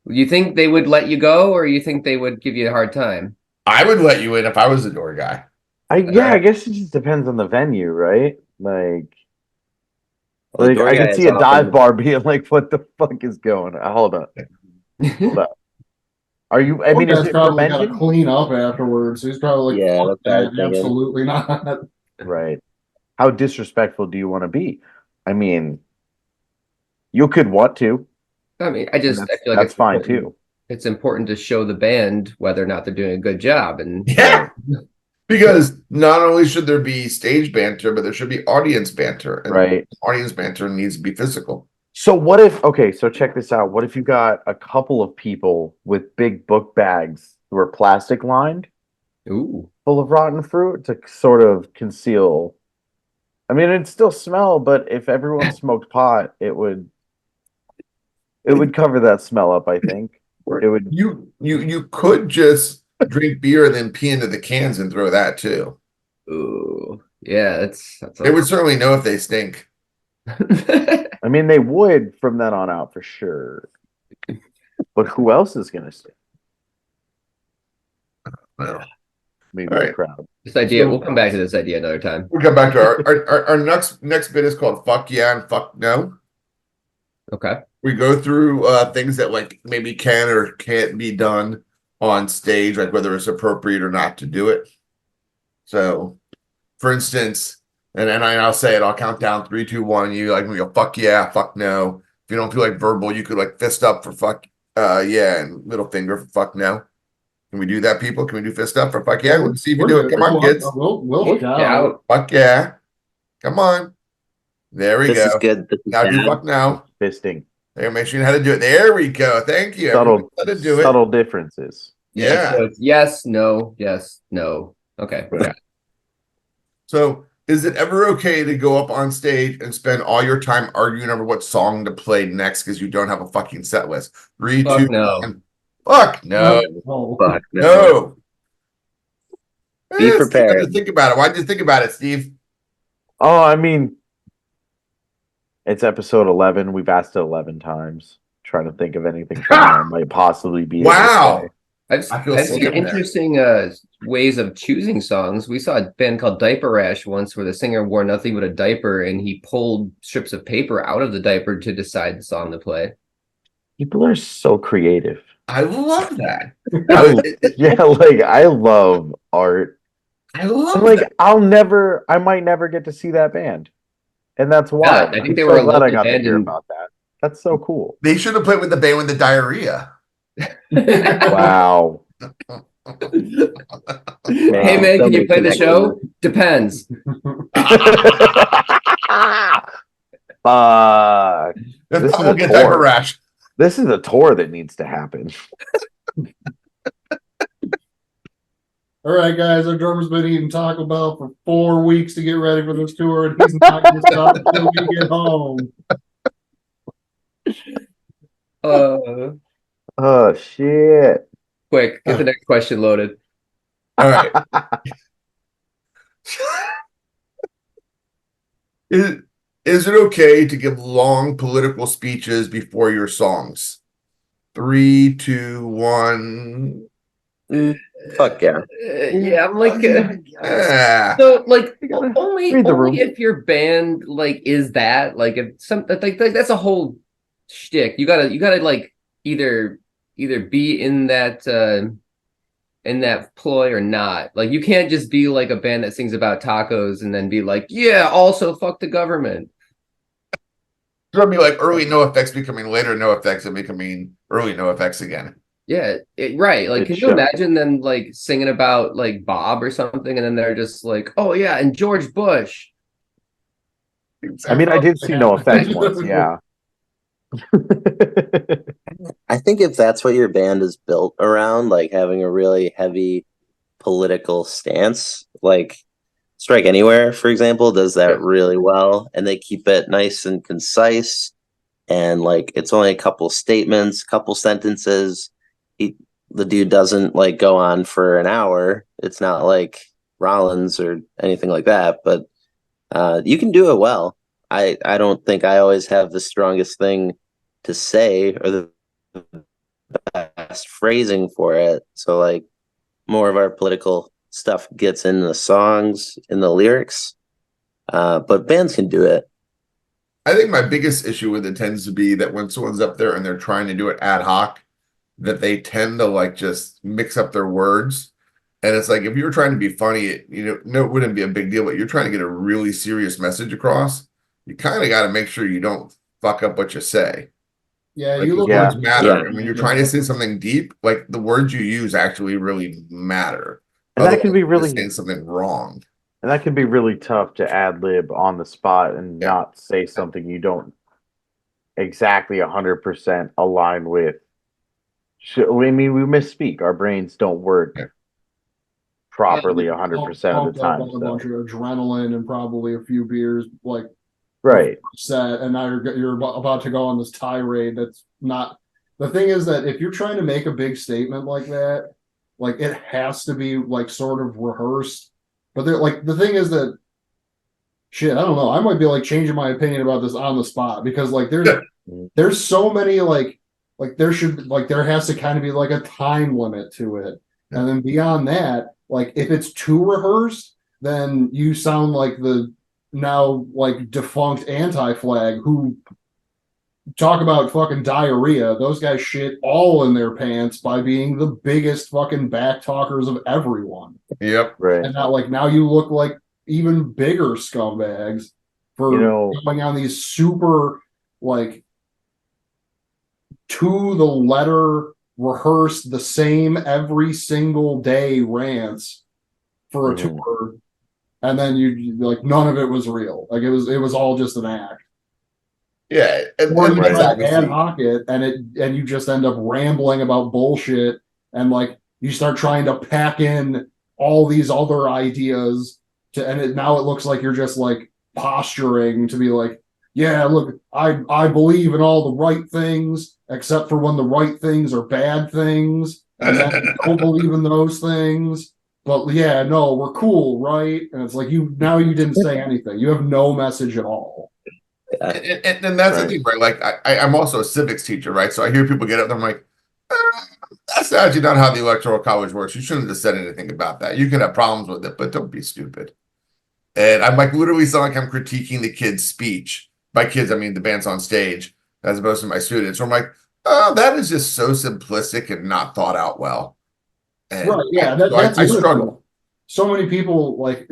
You think they would let you go, or you think they would give you a hard time? I would let you in if I was the door guy. I guess it just depends on the venue, right? Like Well, the door I guy can see is a dive often- bar being like, "What the fuck is going on?" Hold up, hold up. Are you? I mean, is Guy's it probably got to fermented? clean up afterwards. He's probably like, Yeah, fuck that's what I was that, thinking. absolutely not. Right. How disrespectful do you want to be? I mean, you could want to. I mean, I and feel like that's it's fine important. too. It's important to show the band whether or not they're doing a good job. And Yeah. Because not only should there be stage banter, but there should be audience banter. And Right. audience banter needs to be physical. So what if? Okay, so check this out. What if you got a couple of people with big book bags who are plastic lined, ooh, full of rotten fruit to sort of conceal? I mean, it'd still smell, but if everyone smoked pot, it would cover that smell up, I think. It would. You could just drink beer and then pee into the cans and throw that too. ooh, yeah, that's They would certainly know if they stink. I mean, they would from then on out for sure. But who else is gonna stay? Well, Maybe all the right. crowd. this idea. We'll come back to this idea another time. We'll come back to our next bit is called fuck yeah and fuck no. Okay. We go through things that like maybe can or can't be done on stage, like whether it's appropriate or not to do it. So, for instance, and I'll say it, I'll count down 3, 2, 1. You like me go fuck yeah, fuck no. If you don't feel like verbal, you could like fist up for fuck yeah and middle finger for fuck no. Can we do that, people? Can we do fist up for fuck yeah? Let's see if you do it. Come on, kids. We'll Yeah. Fuck yeah. Come on. There we This go. is good. This is Now do bad. fuck now. Fisting. There, make sure you know how to do it. There we go. Thank you. Subtle, How to do it. subtle differences. Yeah. So it's yes, no, yes, no. Okay. Right. So, is it ever okay to go up on stage and spend all your time arguing over what song to play next because you don't have a fucking set list? 3, Fuck 2, no. 1. Fuck no. Fuck no. No. Be Steve, prepared. had to think about it. Why did you think about it, Steve? Oh, I mean, it's episode 11. We've asked it 11 times. Trying to think of anything funny I might possibly be able to Wow. say. I've feel seen sick there. interesting ways of choosing songs. We saw a band called Diaper Rash once where the singer wore nothing but a diaper and he pulled strips of paper out of the diaper to decide the song to play. People are so creative. I love that. Yeah, like I love art. I love And like that. I might never get to see that band. And that's why. I think I'm they so were a glad I local got to band hear in- about that. That's so cool. They should have played with the band with the diarrhea. Wow. Hey man, can you play the show? Depends. Fuck. If This not, is we'll a get tour. diaper rash. This is a tour that needs to happen. All right, guys, our drummer's been eating Taco Bell for 4 weeks to get ready for this tour, and he's not going to stop until we get home. Oh shit. Quick, get the next question loaded. All right. Is it okay to give long political speeches before your songs? 3, 2, 1. Fuck yeah. Yeah, I'm like Yeah. so like Read the room. only if your band like is that like if some like that's a whole shtick. You gotta like either be in that ploy or not. Like you can't just be like a band that sings about tacos and then be like, yeah, also fuck the government. It's gonna be like early no effects becoming later no effects and becoming early no effects again. Yeah, right. Like, It can you should. imagine them like singing about like Bob or something, and then they're just like, "Oh yeah," and George Bush. I mean, I did see No Effects once, yeah. I think if that's what your band is built around, like having a really heavy political stance, like Strike Anywhere, for example, does that really well, and they keep it nice and concise, and like it's only a couple statements, couple sentences. the dude doesn't like go on for an hour. It's not like Rollins or anything like that, but you can do it well. I don't think I always have the strongest thing to say or the best phrasing for it. So like more of our political stuff gets in the songs, in the lyrics. But bands can do it. I think my biggest issue with it tends to be that when someone's up there and they're trying to do it ad hoc, that they tend to like just mix up their words. And it's like, if you were trying to be funny, no, it wouldn't be a big deal, but you're trying to get a really serious message across. You kind of got to make sure you don't fuck up what you say. Yeah, Like, you look words like matter. Yeah. And when you're trying to say something deep, like the words you use actually really matter. And that can be Otherwise, you're really just saying something wrong. And that can be really tough to ad lib on the spot and Yeah. not say something you don't exactly 100% align with. I mean, we misspeak. Our brains don't work Yeah. properly 100% of the time. A bunch of adrenaline and probably a few beers, like Right. set, and now you're about to go on this tirade. That's not the thing. Is that if you're trying to make a big statement like that, like it has to be like sort of rehearsed. But like the thing is that shit, I don't know. I might be like changing my opinion about this on the spot because like there's so many like there has to kind of be like a time limit to it. Yeah. And then beyond that, like if it's too rehearsed, then you sound like the now like defunct Anti-Flag who talk about fucking diarrhea. Those guys shit all in their pants by being the biggest fucking back talkers of everyone. Yep. Right. And now you look like even bigger scumbags for going on these super like to the letter rehearsed the same every single day rants for a tour, and then you like none of it was real. Like it was all just an act. Yeah, or you try to ad hoc it, and you just end up rambling about bullshit, and like you start trying to pack in all these other ideas now it looks like you're just like posturing to be like, yeah, look, I believe in all the right things, except for when the right things are bad things, and then I don't believe in those things. But yeah, no, we're cool, right? And it's like you didn't say anything. You have no message at all. And that's the thing, right? Like I'm also a civics teacher, right? So I hear people get up and I'm like, that's actually not how the electoral college works. You shouldn't have said anything about that. You can have problems with it, but don't be stupid. And I'm like literally sound like I'm critiquing the kid's speech. By kids, I mean the bands on stage, as opposed to my students. So I'm like, oh, that is just so simplistic and not thought out well. And right? Yeah, that's I struggle. So many people like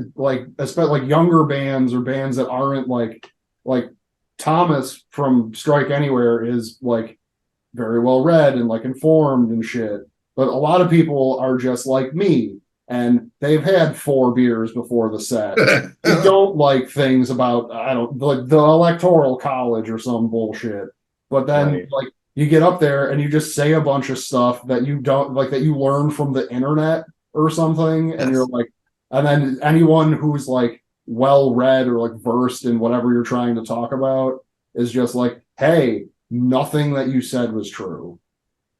especially like younger bands or bands that aren't like Thomas from Strike Anywhere is like very well read and like informed and shit. But a lot of people are just like me, and they've had 4 beers before the set. They don't like things about like the electoral college or some bullshit. But then like you get up there and you just say a bunch of stuff that you don't like, that you learn from the internet or something, and you're like, and then anyone who's like well read or like versed in whatever you're trying to talk about is just like, hey, nothing that you said was true.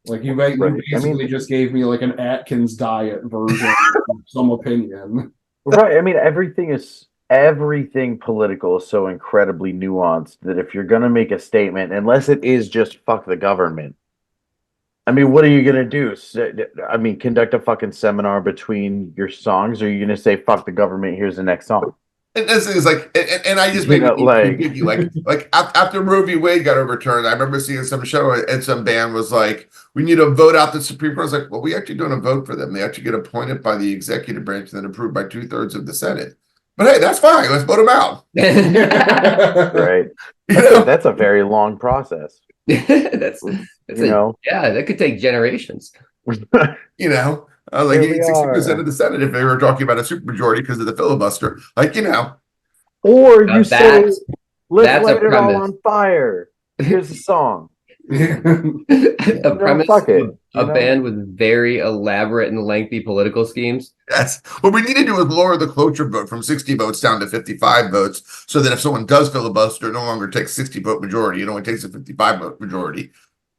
Like you basically just gave me like an Atkins diet version of some opinion. Right. I mean, everything political is so incredibly nuanced that if you're going to make a statement, unless it is just fuck the government, I mean, what are you going to do? I mean, conduct a fucking seminar between your songs, or are you going to say fuck the government, here's the next song? And this is like, and I just made like after Roe v. Wade got overturned, I remember seeing some show and some band was like, we need to vote out the Supreme Court. I was like, well, we actually don't vote for them. They actually get appointed by the executive branch and then approved by 2/3 of the Senate. But hey, that's fine. Let's vote them out. Right. That's a very long process. That's that could take generations. I was like, you need 60% of the Senate if they were talking about a supermajority because of the filibuster. Like, Or you say, let's light it all premise. on fire. Here's a song. A premise fuck it, a band with very elaborate and lengthy political schemes. Yes. What we need to do is lower the cloture vote from 60 votes down to 55 votes so that if someone does filibuster, it no longer takes 60 vote majority. It only takes a 55 vote majority.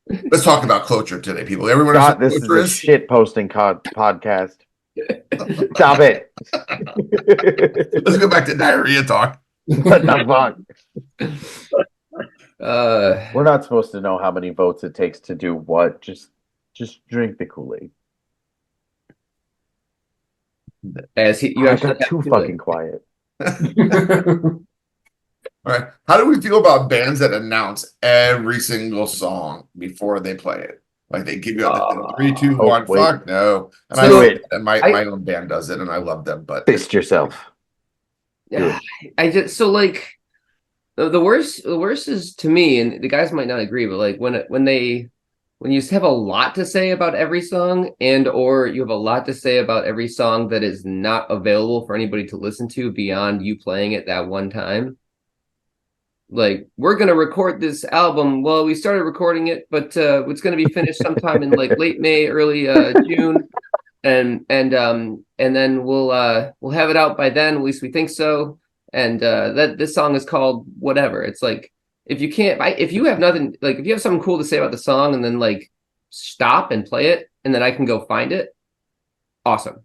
Let's talk about culture today, people. Everyone knows Scott, what this is culture a is. shit posting podcast. Stop it. Let's go back to diarrhea talk. What the fuck? Uh, We're not supposed to know how many votes it takes to do what. Just drink the Kool-Aid. you I actually got have too to do fucking it. quiet. All right. How do we feel about bands that announce every single song before they play it? Like they give you the 3, 2, 1. wait. Fuck no. And Do I it. and my own band does it, and I love them. But Fist yourself. Do it. I just so like the worst is to me, and the guys might not agree, but like when you have a lot to say about every song, and or you have a lot to say about every song that is not available for anybody to listen to beyond you playing it that one time. Like, we're gonna record this album. Well, we started recording it, but it's gonna be finished sometime in like late May, early June, and then we'll have it out by then. At least we think so. And that this song is called whatever. It's like if you have nothing, like if you have something cool to say about the song, and then like stop and play it, and then I can go find it. Awesome,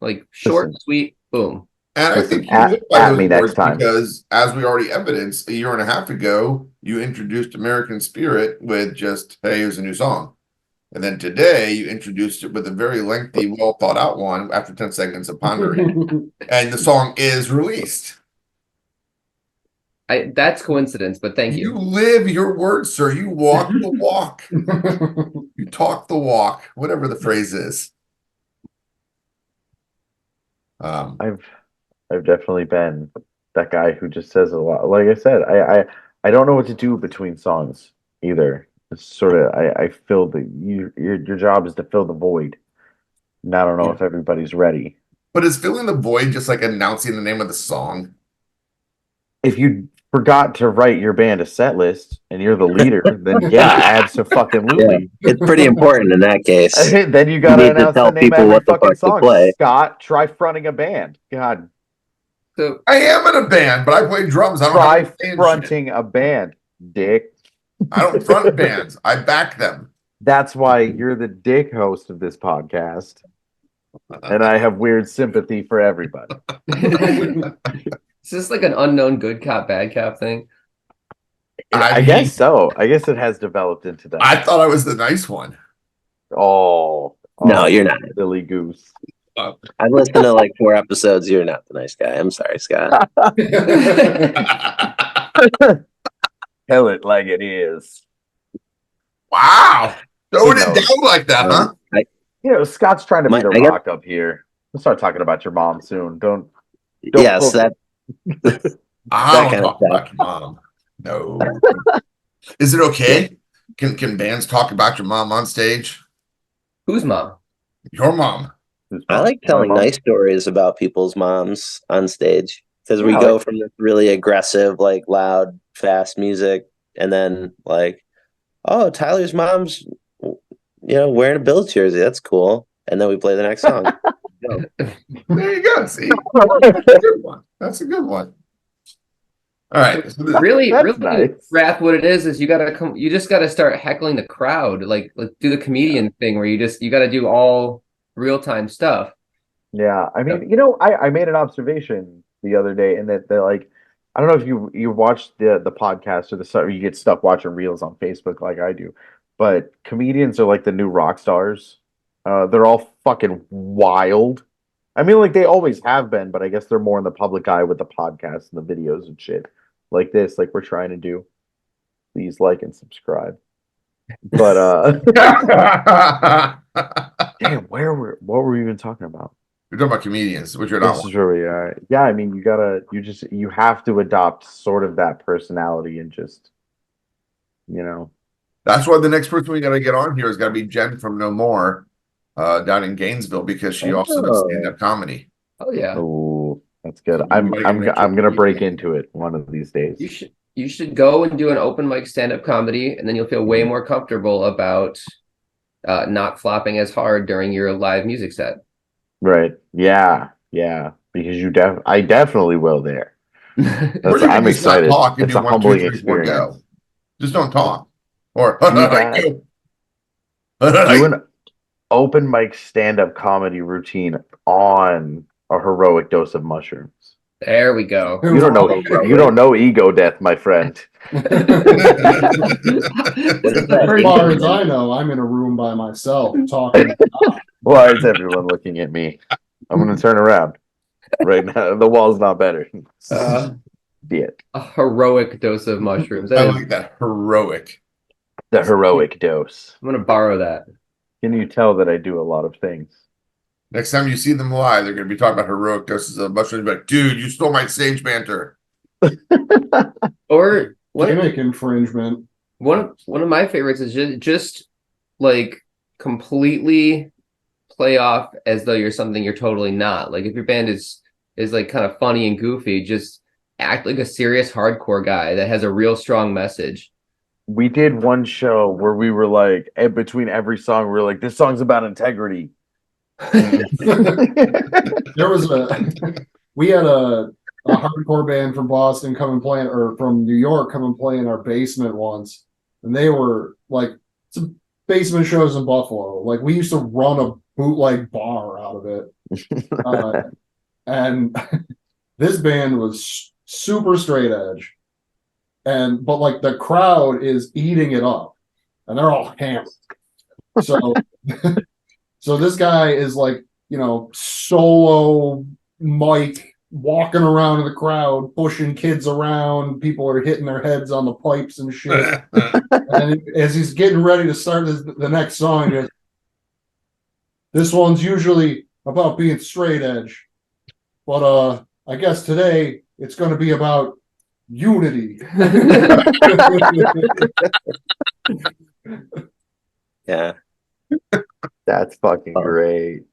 like short, sweet, boom. And I Listen, think you live by at those me words next time. because, as we already evidenced, a year and a half ago, you introduced American Spirit with just, hey, here's a new song. And then today, you introduced it with a very lengthy, well thought out one after 10 seconds of pondering. And the song is released. That's coincidence, but thank You you. live your words, sir. You walk the walk. You talk the walk, whatever the phrase is. I've definitely been that guy who just says a lot. Like I said, I don't know what to do between songs either. It's sort of I feel your job is to fill the void. And I don't know if everybody's ready. But is filling the void just like announcing the name of the song? If you forgot to write your band a set list and you're the leader, then absolutely. It's pretty important in that case. Then you gotta need to announce tell the name of people every what the fucking fuck to song. play. Scott, try fronting a band. God, So I am in a band, but I play drums. I don't try have band shit. fronting a band, dick. I don't front bands. I back them. That's why you're the dick host of this podcast. And I have weird sympathy for everybody. is this like an unknown good cop, bad cop thing? I guess so. I guess it has developed into that. I thought I was the nice one. No, you're not. Silly goose. I've listened to like 4 episodes. You're not the nice guy. I'm sorry, Scott. Tell it like it is. Wow. Throwing it knows. down like that, huh? Scott's trying to be the rock up here. We'll start talking about your mom soon. Don't yes, that I don't kind of talk about your mom. No. Is it okay? Can bands talk about your mom on stage? Whose mom? Your mom. I like telling nice stories about people's moms on stage because we go from this really aggressive, like loud, fast music, and then like, oh, Tyler's mom's, wearing a Bills jersey. That's cool. And then we play the next song. There you go. See, that's a good one. That's a good one. All right. So really, nice. Rath, what it is you gotta come. You just gotta start heckling the crowd, like do the comedian thing where you gotta do all real-time stuff. Yeah, I mean, I made an observation the other day, and that they're like, I don't know if you watched the podcast or you get stuck watching reels on Facebook like I do, but comedians are like the new rock stars. They're all fucking wild. I mean, like they always have been, but I guess they're more in the public eye with the podcasts and the videos and shit like this, like we're trying to do. Please like and subscribe. But damn, what were we even talking about? We're talking about comedians, which you're not. This is really yeah. I mean, you have to adopt sort of that personality and just, That's why the next person we got to get on here is got to be Jen from No More, down in Gainesville, because she also does stand-up comedy. Oh yeah. Oh, that's good. I'm gonna break into it one of these days. You should go and do an open mic stand-up comedy, and then you'll feel way more comfortable about not flopping as hard during your live music set. Right. Yeah. Because I definitely will there. I'm excited. Talk and it's do a 1, 2, humbling 3, 4, experience. go. Just don't talk. Or do an open mic stand-up comedy routine on a heroic dose of mushrooms. There we go. You don't know ego death, my friend. What is that? As far as I know, I'm in a room by myself talking. Why is everyone looking at me? I'm gonna turn around. Right now, the wall's not better. Be it. A heroic dose of mushrooms. I like that. Heroic. The heroic dose. I'm gonna borrow that. Can you tell that I do a lot of things? Next time you see them live, they're going to be talking about heroic doses of mushrooms. Like, dude, you stole my stage banter. Or Gimmick infringement. one of my favorites is just like completely play off as though you're something you're totally not. Like if your band is like kind of funny and goofy, just act like a serious hardcore guy that has a real strong message. We did one show where we were like, between every song, we were like, this song's about integrity. There was we had a hardcore band from Boston come and play, or from New York come and play in our basement once, and they were like, some basement shows in Buffalo. Like we used to run a bootleg bar out of it, and this band was super straight edge, but like the crowd is eating it up, and they're all hammered. So. So this guy is like, solo mic walking around in the crowd, pushing kids around. People are hitting their heads on the pipes and shit. And as he's getting ready to start the next song, he goes, this one's usually about being straight edge, but I guess today it's going to be about unity. Yeah. That's fucking great.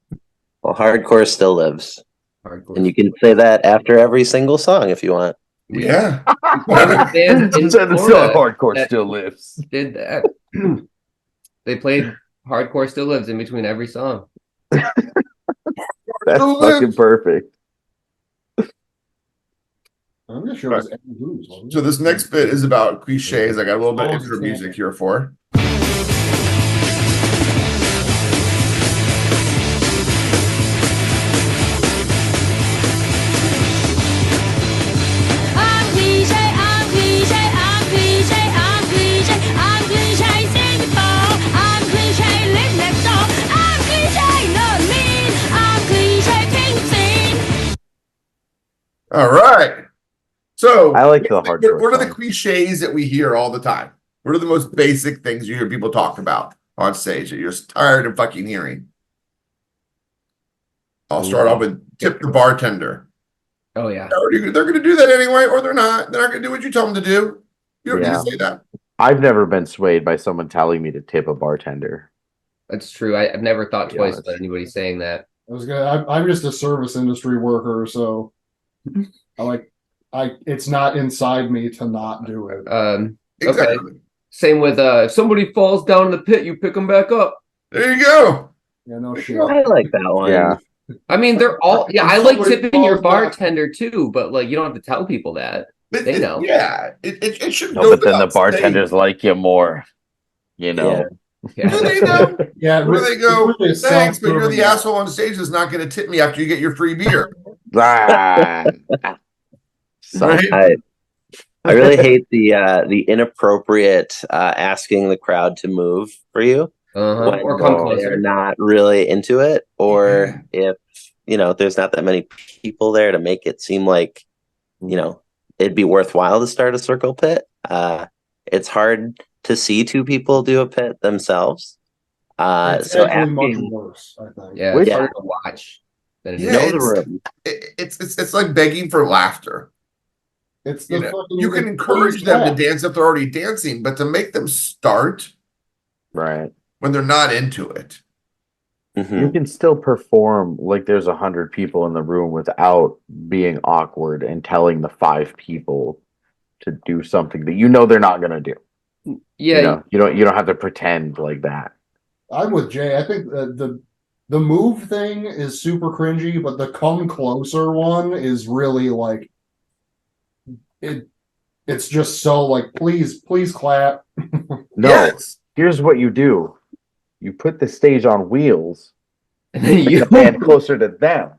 Well, hardcore still lives. Hardcore. And you can say that after every single song if you want. Yeah. Band in Florida Hardcore that still lives. did that. They played Hardcore Still Lives in between every song. That's fucking perfect. I'm not sure it was Eddie Blues, wasn't it? So this next bit is about cliches. I got a little bit of intro music here for. All right. So I like the hardcore. What are the song. cliches that we hear all the time? What are the most basic things you hear people talk about on stage that you're tired of fucking hearing? I'll start off with tip the bartender. Oh yeah. They're going to do that anyway, or they're not. They're not going to do what you tell them to do. You don't need to say that. I've never been swayed by someone telling me to tip a bartender. That's true. I've never thought Be twice honest. about anybody saying that. I'm just a service industry worker, so it's not inside me to not do it. Exactly. Okay. Same with if somebody falls down in the pit, you pick them back up. There you go. Yeah, no shit. I like that one. Yeah. I mean, they're all I If like somebody tipping your falls back- bartender too, but like you don't have to tell people that. But They know. Yeah. It should No, go but then the without saying. bartenders like you more. You know. Yeah, Do they that's know? true. Yeah, Where do they go? it's really a Thanks, but you're self-serving the act. asshole on stage that's not going to tip me after you get your free beer. Ah. Right? I really hate the inappropriate asking the crowd to move for you Uh-huh. Or come Oh, they're closer. not really into it, or if there's not that many people there to make it seem like it'd be worthwhile to start a circle pit. It's hard to see two people do a pit themselves. It's So actually much asking, worse, I think. Yeah, it's Yeah. harder to watch than it is. Yeah, know the it's- room. It's like begging for laughter. It's the You know, fucking. you can encourage them to dance if they're already dancing, but to make them start Right. when they're not into it. Mhm. You can still perform like there's 100 people in the room without being awkward and telling the 5 people to do something that they're not gonna do. Yeah, You don't have to pretend like that. I'm with Jay. I think the move thing is super cringy, but the come closer one is really like it. It's just so like, please clap. No, Yes. here's what you do: you put the stage on wheels, And then bring the band closer to them.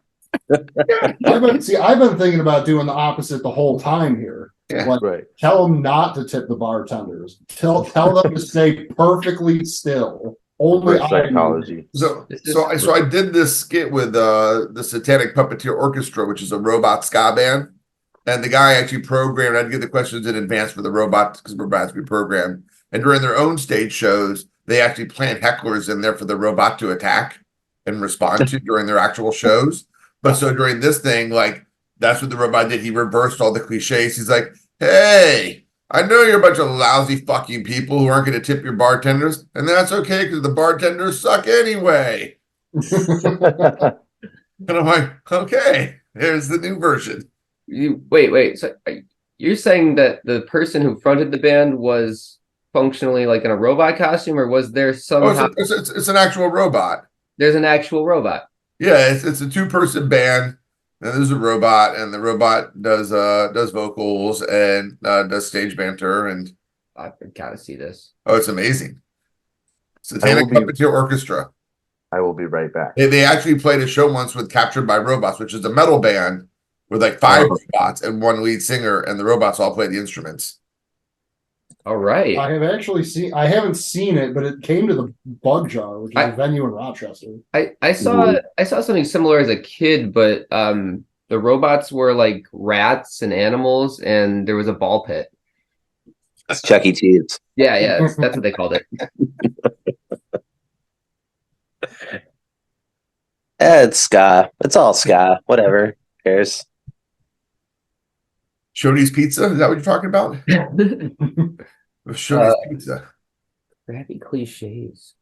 I've been thinking about doing the opposite the whole time here. Yeah. Like, Right. tell them not to tip the bartenders. Tell them to stay perfectly still. Only Reverse psychology. So This is- so I did this skit with the Satanic Puppeteer Orchestra, which is a robot ska band. And the guy actually programmed, I'd get the questions in advance for the robot because robots be programmed. And during their own stage shows, they actually plant hecklers in there for the robot to attack and respond to during their actual shows. But so during this thing, like that's what the robot did. He reversed all the cliches. He's like, hey, I know you're a bunch of lousy fucking people who aren't going to tip your bartenders. And that's okay because the bartenders suck anyway. And I'm like, okay, here's the new version. Wait. So you're saying that the person who fronted the band was functionally like in a robot costume, or was there Oh, somehow it's an actual robot. there's an actual robot? Yeah, it's a two-person band, and there's a robot, and the robot does vocals and does stage banter, and I gotta see this. oh, it's amazing. Satanic Puppeteer Orchestra. I will be right back. They actually played a show once with Captured by Robots, which is a metal band with like 5 robots and 1 lead singer, and the robots all play the instruments. All right. I haven't seen it, but it came to the Bug Jar, which is a venue in Rochester. I saw something similar as a kid, but the robots were like rats and animals, and there was a ball pit. It's Chuck E. Cheese. Yeah, that's what they called it. It's ska. It's all ska. Whatever. Who cares? Shoney's Pizza, is that what you're talking about? Shoney's Pizza. Crappy cliches.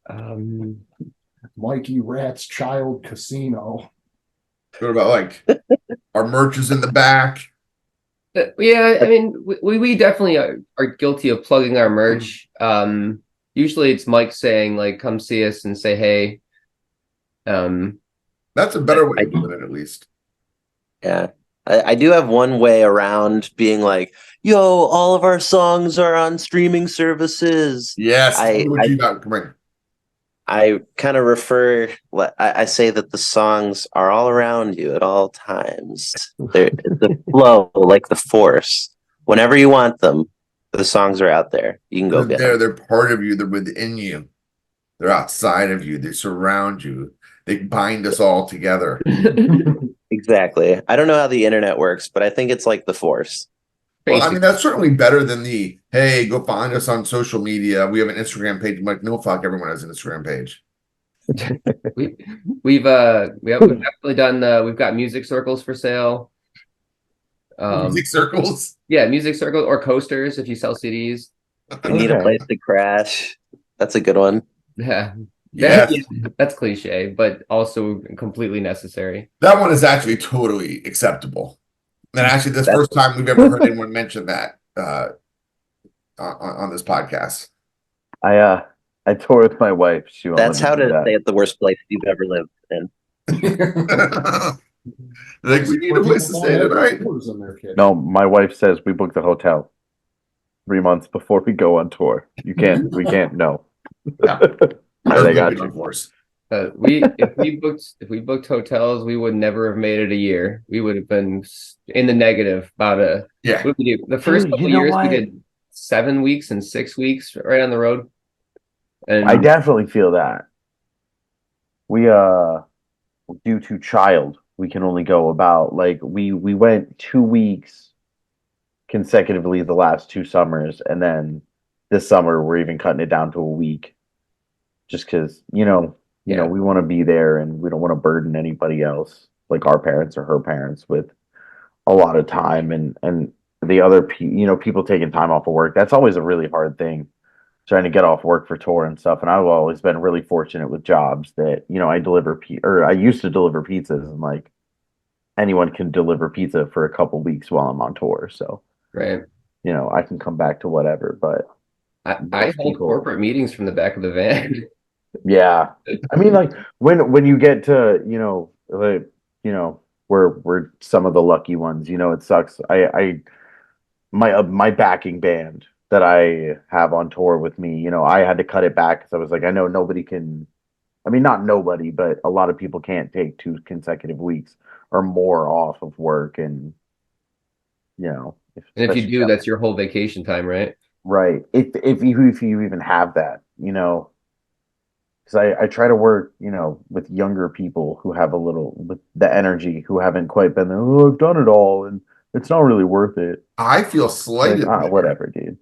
Mikey Rat's Child Casino. What about like our merch is in the back? Yeah, I mean, we definitely are guilty of plugging our merch. Usually it's Mike saying like, "Come see us" and say, "Hey." That's a better way of doing it, at least. Yeah. I do have one way around being like, yo, all of our songs are on streaming services. Yes. I kind of I say that the songs are all around you at all times. It's a flow like the force. Whenever you want them, the songs are out there. You can go get them. They're part of you. They're within you. They're outside of you. They surround you. They bind us all together. Exactly. I don't know how the internet works, but I think it's like the force. Well, I mean, that's certainly better than the, hey, go find us on social media. We have an Instagram page. I'm like, no, fuck, everyone has an Instagram page. We've definitely done. We've got music circles for sale. Music circles. Yeah, music circles or coasters if you sell CDs. You need a place to crash. That's a good one. Yeah. Yes. That's cliche, but also completely necessary. That one is actually totally acceptable. And actually, this first time we've ever heard anyone mention that on this podcast. I toured with my wife. That's how to stay at the worst place you've ever lived in. Like, we need a place to stay tonight. No, my wife says we book the hotel 3 months before we go on tour. We can't know. Yeah. They got you. If we booked hotels, we would never have made it a year. We would have been in the negative about Yeah. what did we do? The first couple years we did 7 weeks and 6 weeks right on the road. And I definitely feel that. We due to child, we can only go about like we went 2 weeks consecutively the last 2 summers, and then this summer we're even cutting it down to a week. Just because, you know, we want to be there and we don't want to burden anybody else, like our parents or her parents, with a lot of time and the other people taking time off of work. That's always a really hard thing, trying to get off work for tour and stuff. And I've always been really fortunate with jobs that, I used to deliver pizzas, and like anyone can deliver pizza for a couple weeks while I'm on tour. So, right. I can come back to whatever, but I hold corporate meetings from the back of the van. Yeah, I mean, like when you get to we're some of the lucky ones. It sucks. My backing band that I have on tour with me, you know, I had to cut it back because I was like, I know nobody can. I mean, not nobody, but a lot of people can't take 2 consecutive weeks or more off of work, and you know, And if you especially do, that's your whole vacation time, right? right. If you even have that, you know, because I try to work, you know, with younger people who have a little with the energy, who haven't quite been there. Oh, I've done it all, and it's not really worth it. I feel Like, slighted. whatever, dude.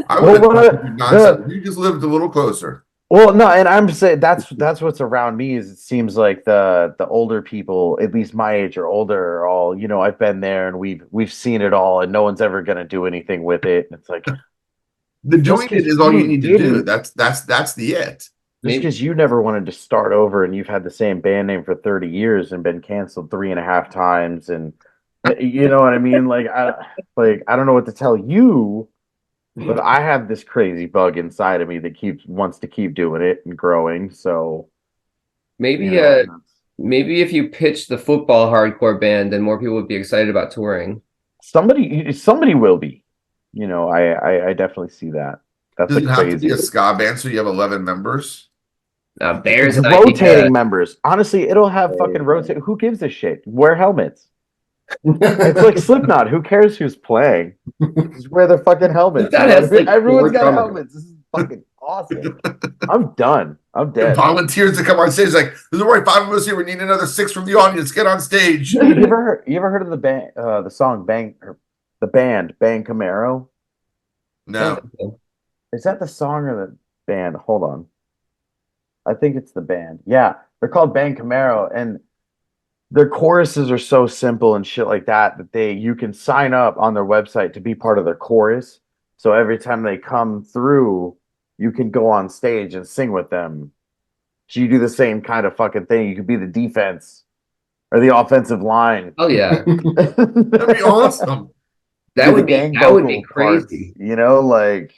I Well, would have what nonsense. You just lived a little closer. well, no, and I'm saying that's what's around me is it seems like the older people, at least my age or older, are all, you know, I've been there and we've seen it all, and no one's ever gonna do anything with it. And it's like The just doing it because is all you you need to do. didn't, That's the it. just Maybe because you never wanted to start over and you've had the same band name for 30 years and been canceled 3.5 times, and you know what I mean? Like I don't know what to tell you. But I have this crazy bug inside of me that wants to keep doing it and growing. So, maybe you know, maybe if you pitch the football hardcore band, then more people would be excited about touring. somebody will be. You know, I definitely see that. That's Does a it have to be crazy. a ska band so you have 11 members? Bears It's an rotating idea. members. Honestly, it'll have fucking rotate. Who gives a shit? Wear helmets. It's like Slipknot. Who cares who's playing? Just wear their fucking helmets. Slipknot You know has, what I mean? like, Everyone's 4 got drummers. helmets. This is fucking awesome. I'm done. I'm dead. Volunteers to come on stage like, there's already 5 of us here. We need another 6 from the audience. Get on stage. You ever heard of the band the song Bang or the band Bang Camaro? No. Is that the song or the band? Hold on. I think it's the band. Yeah, they're called Bang Camaro, and their choruses are so simple and shit like that that you can sign up on their website to be part of their chorus. So every time they come through, you can go on stage and sing with them. So you do the same kind of fucking thing. You could be the defense or the offensive line. Oh yeah, That'd be awesome. that would be vocal crazy. parts, you know, like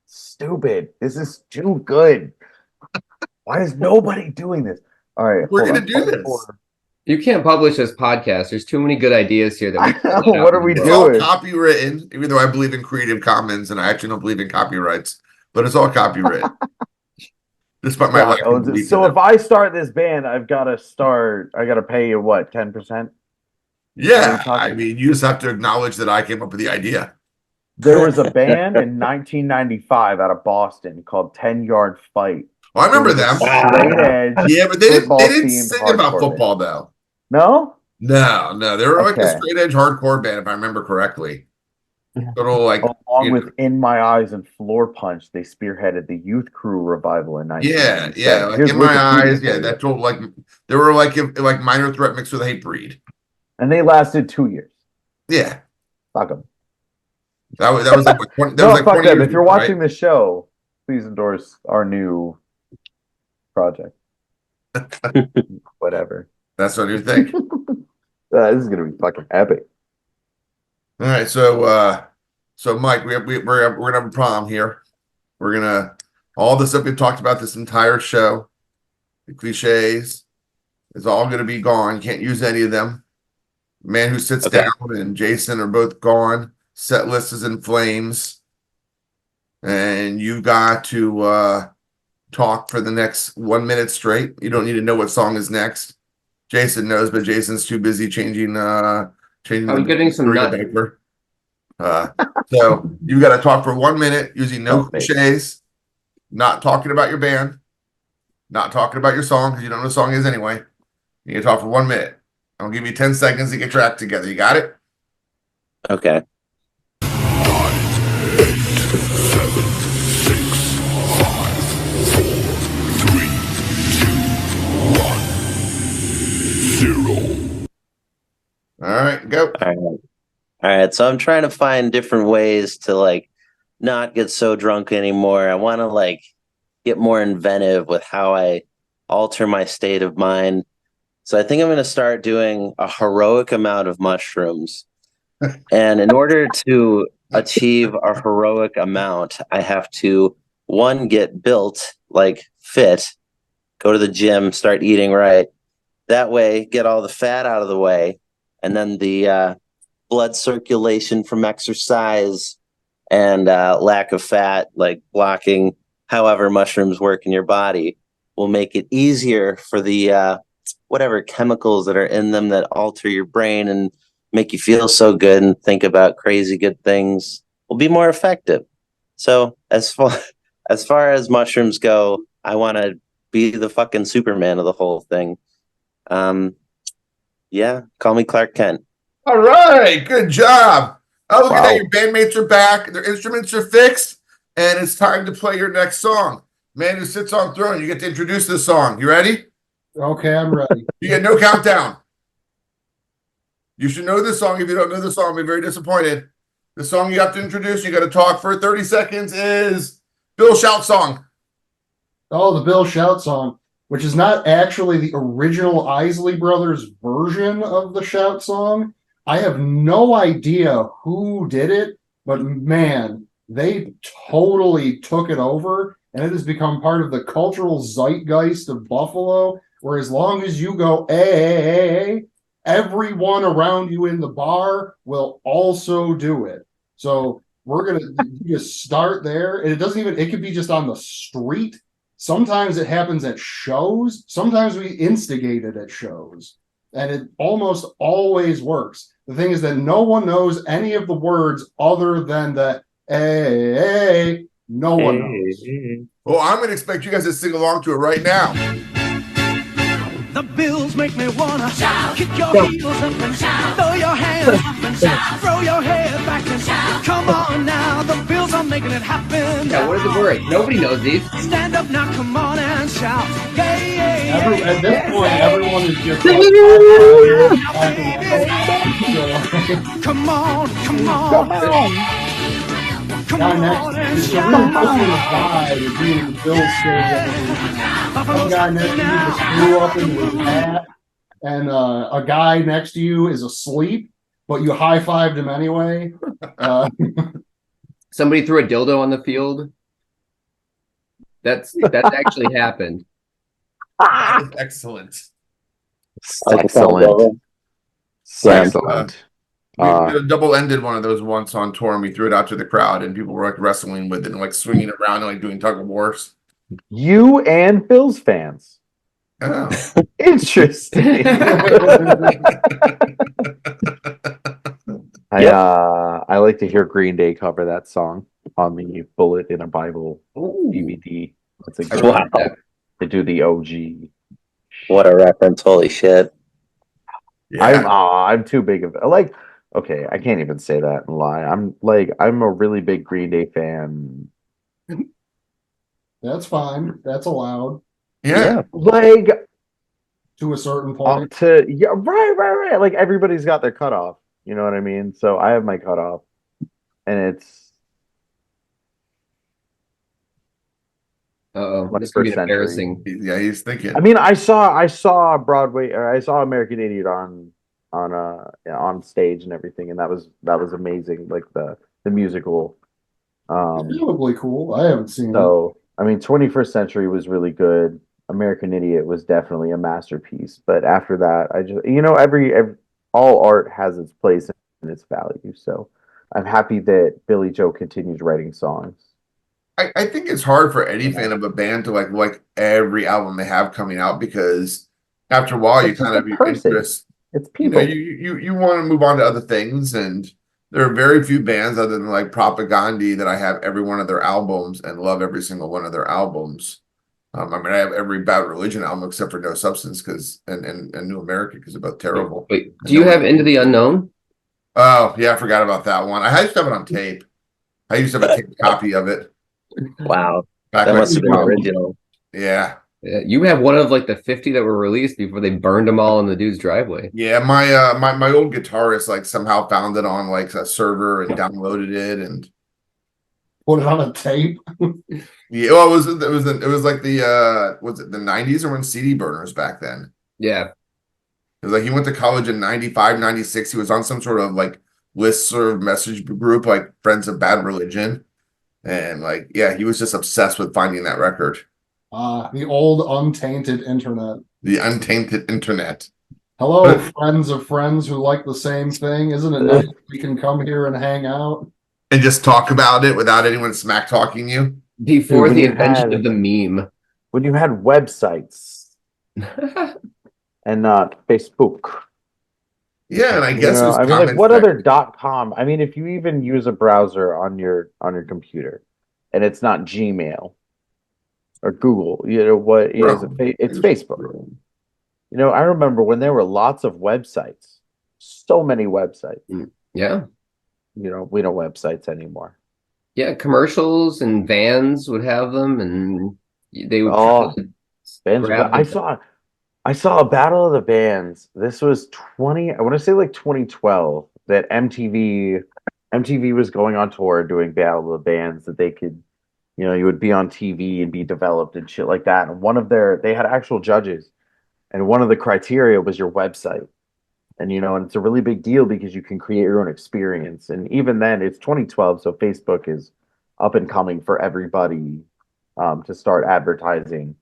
stupid. This is too good. Why is nobody doing this? All right, We're hold gonna on. do this. You can't publish this podcast. There's too many good ideas here that we I know, what are we It's doing? all copywritten, even though I believe in Creative Commons and I actually don't believe in copyrights, but it's all copywritten. Despite my God lack of owns it. belief So in if them. I start this band, I gotta pay you what, 10%? Yeah, I mean, you just have to acknowledge that I came up with the idea. There was a band in 1995 out of Boston called 10 Yard Fight. Oh, I remember It was a them. straight edge. Yeah, but they didn't football-themed sing about hardcore football though. No? No, they were like a Okay. straight edge hardcore band, if I remember correctly. Little like Along you with know, In My Eyes and Floor Punch, they spearheaded the Youth Crew revival in yeah, 1997. like Here's in my Wikipedia eyes, yeah, for you. that told like they were like Minor Threat mixed with Hatebreed. And they lasted 2 years. Yeah, Fuck them. that was like what, 20, that No, was like fuck 20 them. years If you're ago, watching right? this show, please endorse our new project. Whatever. That's what you think. This is gonna be fucking epic. All right, so Mike, we're gonna have a problem here. We're gonna all the stuff we've talked about this entire show, the cliches, is all gonna be gone. You can't use any of them. Man Who Sits Okay. Down and Jason are both gone. Set list is in flames, and you got to talk for the next 1 minute straight. You don't need to know what song is next. Jason knows, but Jason's too busy changing I'm the getting some burrito nut. diaper. So you got to talk for 1 minute using no Oh, baby. cliches, not talking about your band, not talking about your song because you don't know what the song is anyway. You can talk for 1 minute. I'll give you 10 seconds to get your act together. You got it? Okay. All right, go. All right. All right. So I'm trying to find different ways to like not get so drunk anymore. I want to like get more inventive with how I alter my state of mind. So I think I'm going to start doing a heroic amount of mushrooms. And in order to achieve a heroic amount, I have to, one, get built, like fit, go to the gym, start eating right. That way, get all the fat out of the way. And then the blood circulation from exercise and lack of fat, like blocking however mushrooms work in your body, will make it easier for the whatever chemicals that are in them that alter your brain and make you feel so good and think about crazy good things will be more effective. So as far as mushrooms go, I want to be the fucking Superman of the whole thing. Yeah, call me Clark Kent. All right, good job. Oh, look at Wow. that. Your bandmates are back. Their instruments are fixed, and it's time to play your next song. Man Who Sits on Throne. You get to introduce this song. You ready? Okay, I'm ready. You get no countdown. You should know this song. If you don't know the song, I'll be very disappointed. The song you have to introduce, you got to talk for 30 seconds, is Bill Shout song. Oh, the Bill Shout song, which is not actually the original Isley Brothers version of the Shout song. I have no idea who did it, but man, they totally took it over, and it has become part of the cultural zeitgeist of Buffalo, where as long as you go, hey, everyone around you in the bar will also do it. So we're going to just start there. And it could be just on the street. Sometimes it happens at shows. Sometimes we instigate it at shows. And it almost always works. The thing is that no one knows any of the words other than the hey. No one knows. Well, I'm going to expect you guys to sing along to it right now. The bills make me wanna shout, kick your heels up and shout, throw your hands up and shout, throw your head back and shout. Come on now, the bills are making it happen. Yeah, what is the word? Nobody knows these. Stand up now, come on and shout. Yeah, At this point, everyone is just like, come on, come on. Come guy on next and is shout. really pushing the vibe of being in the Bill stadium. Some guy next to you just flew up into his hat, and a guy next to you is asleep, but you high-fived him anyway. Somebody threw a dildo on the field. That's actually happened. That is excellent. Excellent. Yeah. Excellent. We did a double-ended one of those once on tour, and we threw it out to the crowd, and people were like wrestling with it and like swinging around and like doing tug of wars. You and Bills fans. Oh. Interesting. I like to hear Green Day cover that song on the Bullet in a Bible DVD. That's a good Wow. one. They do the OG. What a reference. Holy shit. Yeah. I'm too big of like. Okay, I can't even say that and lie. I'm a really big Green Day fan. That's fine. That's allowed Yeah. Like to a certain point. right. Like everybody's got their cutoff. You know what I mean? So I have my cutoff, and it's This could be 21st century. embarrassing. Yeah, he's thinking. I mean, I saw Broadway, or I saw American Idiot on stage and everything, and that was amazing. Like the musical. Presumably cool. I haven't seen it. So I mean, 21st Century was really good. American Idiot was definitely a masterpiece. But after that, I just every all art has its place and its value. So I'm happy that Billy Joe continues writing songs. I think it's hard for any fan of a band to like every album they have coming out, because after a while you It's kind just of a your person. interest. It's You know, people. you want to move on to other things, and there are very few bands other than like Propaganda that I have every one of their albums and love every single one of their albums. I mean, I have every Bad Religion album except for No Substance and New America, because they're both terrible. Wait, do you have Into the Unknown? Oh yeah, I forgot about that one. I used to have it on tape. I used to have a tape copy of it. Wow. Back That when- must have been original. Yeah. You have one of like the 50 that were released before they burned them all in the dude's driveway. Yeah, my old guitarist like somehow found it on like a server and downloaded it, and Put it on a tape. yeah, well, it was like the was it the 90s or when CD burners back then? Yeah. It was like he went to college in 95, 96. He was on some sort of like listserv message group like Friends of Bad Religion, and like yeah, he was just obsessed with finding that record. The old untainted internet. The untainted internet. Hello, friends of friends who like the same thing. Isn't it nice we can come here and hang out? and just talk about it without anyone smack talking you. Before Dude, the when you invention had- of the meme. When you had websites and not Facebook. Yeah, and I guess You know, there's I mean, like, comment what section. other .com? I mean, if you even use a browser on your computer, and it's not Gmail or Google, you know what is it? It's Facebook. You know, I remember when there were lots of websites, so many websites. Yeah. You know, we don't websites anymore. Yeah, commercials and vans would have them, and they would Oh, bands. grab I saw a Battle of the Bands. This was I want to say like 2012, that MTV was going on tour doing Battle of the Bands, that they could, you know, you would be on TV and be developed and shit like that. And they had actual judges, and one of the criteria was your website. And, you know, and it's a really big deal because you can create your own experience. And even then, it's 2012, so Facebook is up and coming for everybody to start advertising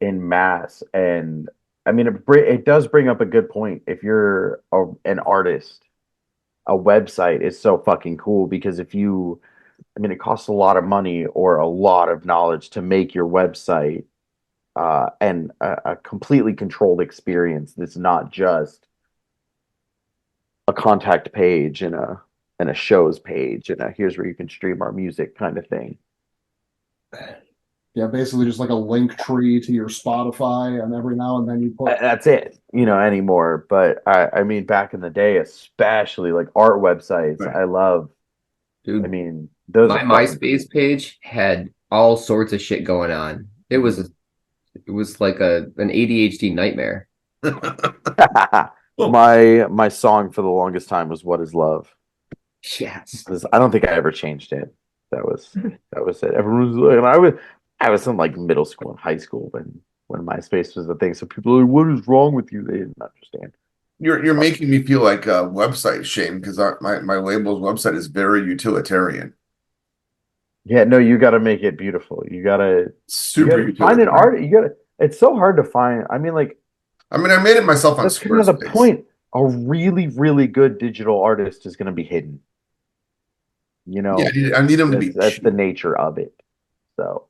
in mass. And I mean, it does bring up a good point. If you're an artist, a website is so fucking cool, because I mean, it costs a lot of money or a lot of knowledge to make your website and a completely controlled experience that's not just a contact page and a shows page and here's where you can stream our music kind of thing. Yeah, basically just like a link tree to your Spotify, and every now and then you put. That's it, you know, anymore. But I mean, back in the day, especially like art websites, Right. I love. Dude, I mean, those my are fucking MySpace page had all sorts of shit going on. It was like an ADHD nightmare. cool. My song for the longest time was "What Is Love." Yes. 'Cause I don't think I ever changed it. That was it. Everyone was like, and I was in like middle school and high school when MySpace was the thing. So people were like, "What is wrong with you?" They didn't understand. You're making me feel like a website shame, because my label's website is very utilitarian. Yeah, no, you got to make it beautiful. You got to Super find an utilitarian. art. You got to. It's so hard to find. I mean, like, I mean, I made it myself on that's kind of the Squarespace. point. A really, really good digital artist is going to be hidden. You know, Yeah, I need them to be that's cheap, the nature of it. So,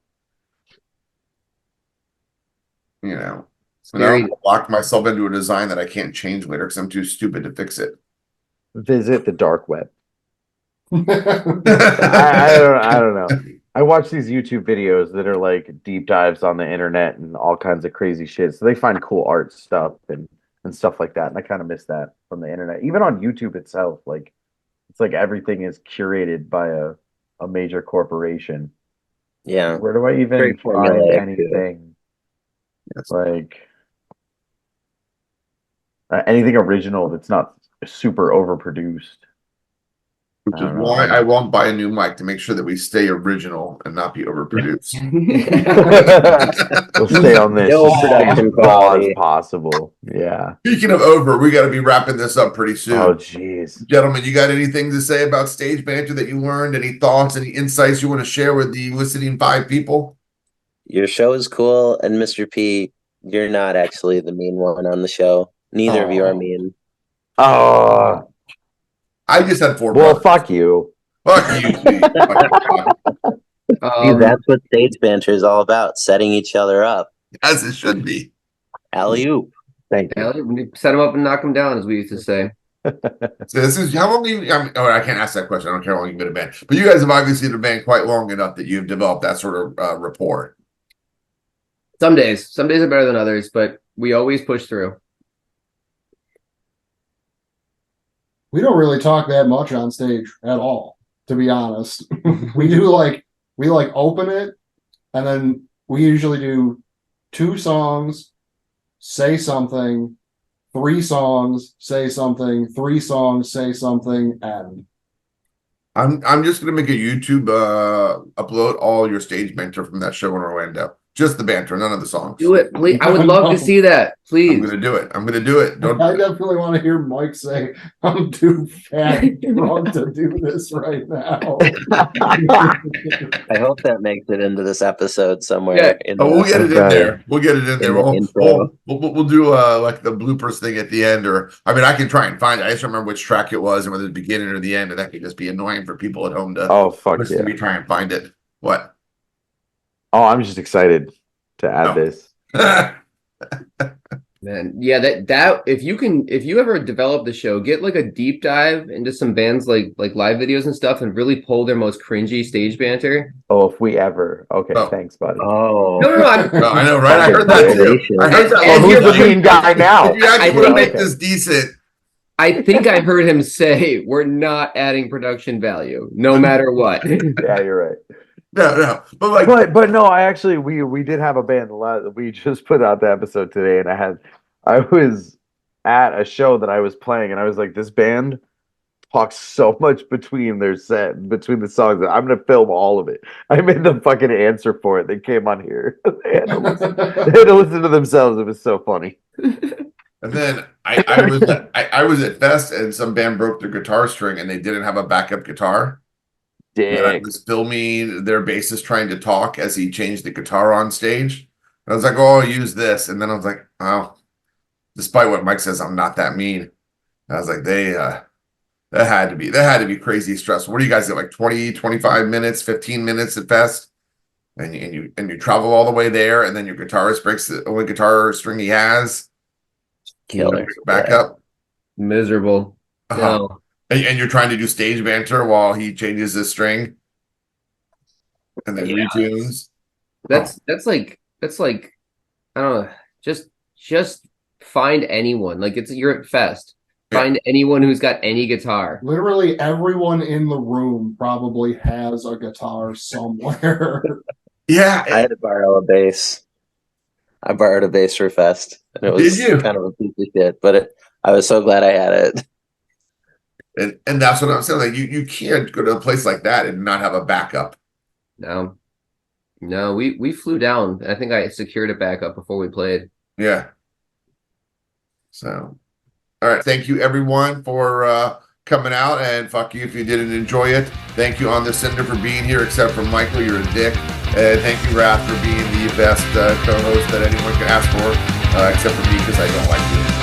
you know. And I Scary. don't lock myself into a design that I can't change later because I'm too stupid to fix it. visit the dark web. Yeah, I don't know. I watch these YouTube videos that are like deep dives on the internet and all kinds of crazy shit. So they find cool art stuff and stuff like that. And I kind of miss that from the internet. Even on YouTube itself, like it's like everything is curated by a major corporation. Yeah. Where do I even Very find formulaic, too. anything Yes. like anything original that's not super overproduced? Which I is don't know. why I won't buy a new mic, to make sure that we stay original and not be overproduced. We'll stay on this No as production raw as quality. possible. Yeah. Speaking of over, we got to be wrapping this up pretty soon. Oh, jeez. Gentlemen, you got anything to say about stage banter that you learned? Any thoughts, any insights you want to share with the listening 5 people? Your show is cool, and Mr. P, you're not actually the mean one on the show. Neither of you are mean. Oh, I just had 4 well, brothers. fuck you. Fuck you, Steve. See, that's what stage banter is all about, setting each other up. As it should be. Alley-oop. Thank you. Yeah, set them up and knock them down, as we used to say. So this is how long you, I can't ask that question. I don't care how long you've been a band, but you guys have obviously been a band quite long enough that you've developed that sort of rapport. Some days are better than others, but we always push through. we don't really talk that much on stage at all, to be honest. we open it, and then we usually do 2 songs, say something, 3 songs, say something, 3 songs, say something, and I'm just gonna make a YouTube upload all your stage banter from that show in Orlando. Just the banter, none of the songs. Do it, please. I would love to see that. I'm Please. gonna do it. I'm gonna do it. Don't. I definitely want to hear Mike say, "I'm too fat and drunk to do this right now." I hope that makes it into this episode somewhere. Yeah. Oh, we'll get it in Okay. there. We'll get it in there. the We'll, intro. we'll do like the bloopers thing at the end, or I mean, I can try and find it. I just don't remember which track it was and whether the beginning or the end, and that could just be annoying for people at home to Oh fuck listen yeah! to me try and find it. What? Oh, I'm just excited to add No. this. Man, yeah, that if you ever develop the show, get like a deep dive into some bands like live videos and stuff, and really pull their most cringy stage banter. Oh, if we ever. Okay, Oh. thanks, buddy. Oh, No, No, I know, right? I heard that too. I heard that. Oh, And who's here's the mean guy now? If you actually I want to think- make this decent, I think I heard him say we're not adding production value, no matter what. Yeah, you're right. no. But like, But no, I actually we did have a band. We just put out the episode today, and I was at a show that I was playing, and I was like, this band talks so much between the songs that I'm gonna film all of it. I made them fucking answer for it. They came on here. They had to listen to themselves. It was so funny. and then I was at Fest, and some band broke their guitar string, and they didn't have a backup guitar. And I Dick. was filming their bassist trying to talk as he changed the guitar on stage. And I was like, "Oh, I'll use this," and then I was like, "Oh." Despite what Mike says, I'm not that mean. I was like, that had to be crazy stressful. What do you guys get? Like 20, 25 minutes, 15 minutes at Fest? And you travel all the way there, and then your guitarist breaks the only guitar string he has. killer. Back Yeah. up. Miserable. Uh-huh. No. And you're trying to do stage banter while he changes his string. And then Yeah. retunes. That's like I don't know. Just find anyone. Like you're at Fest. Yeah. Find anyone who's got any guitar. Literally everyone in the room probably has a guitar somewhere. Yeah. I had to borrow a bass. I borrowed a bass for Fest, and it was Did you? kind of a piece of shit, but I was so glad I had it. And that's what I'm saying. Like you can't go to a place like that and not have a backup. No. We flew down. I think I secured a backup before we played. Yeah. So, all right. Thank you, everyone, for coming out, and fuck you if you didn't enjoy it. Thank you, On the Cinder, for being here, except for Michael, you're a dick. And thank you, RATH, for being the best co-host that anyone can ask for, except for me, because I don't like you.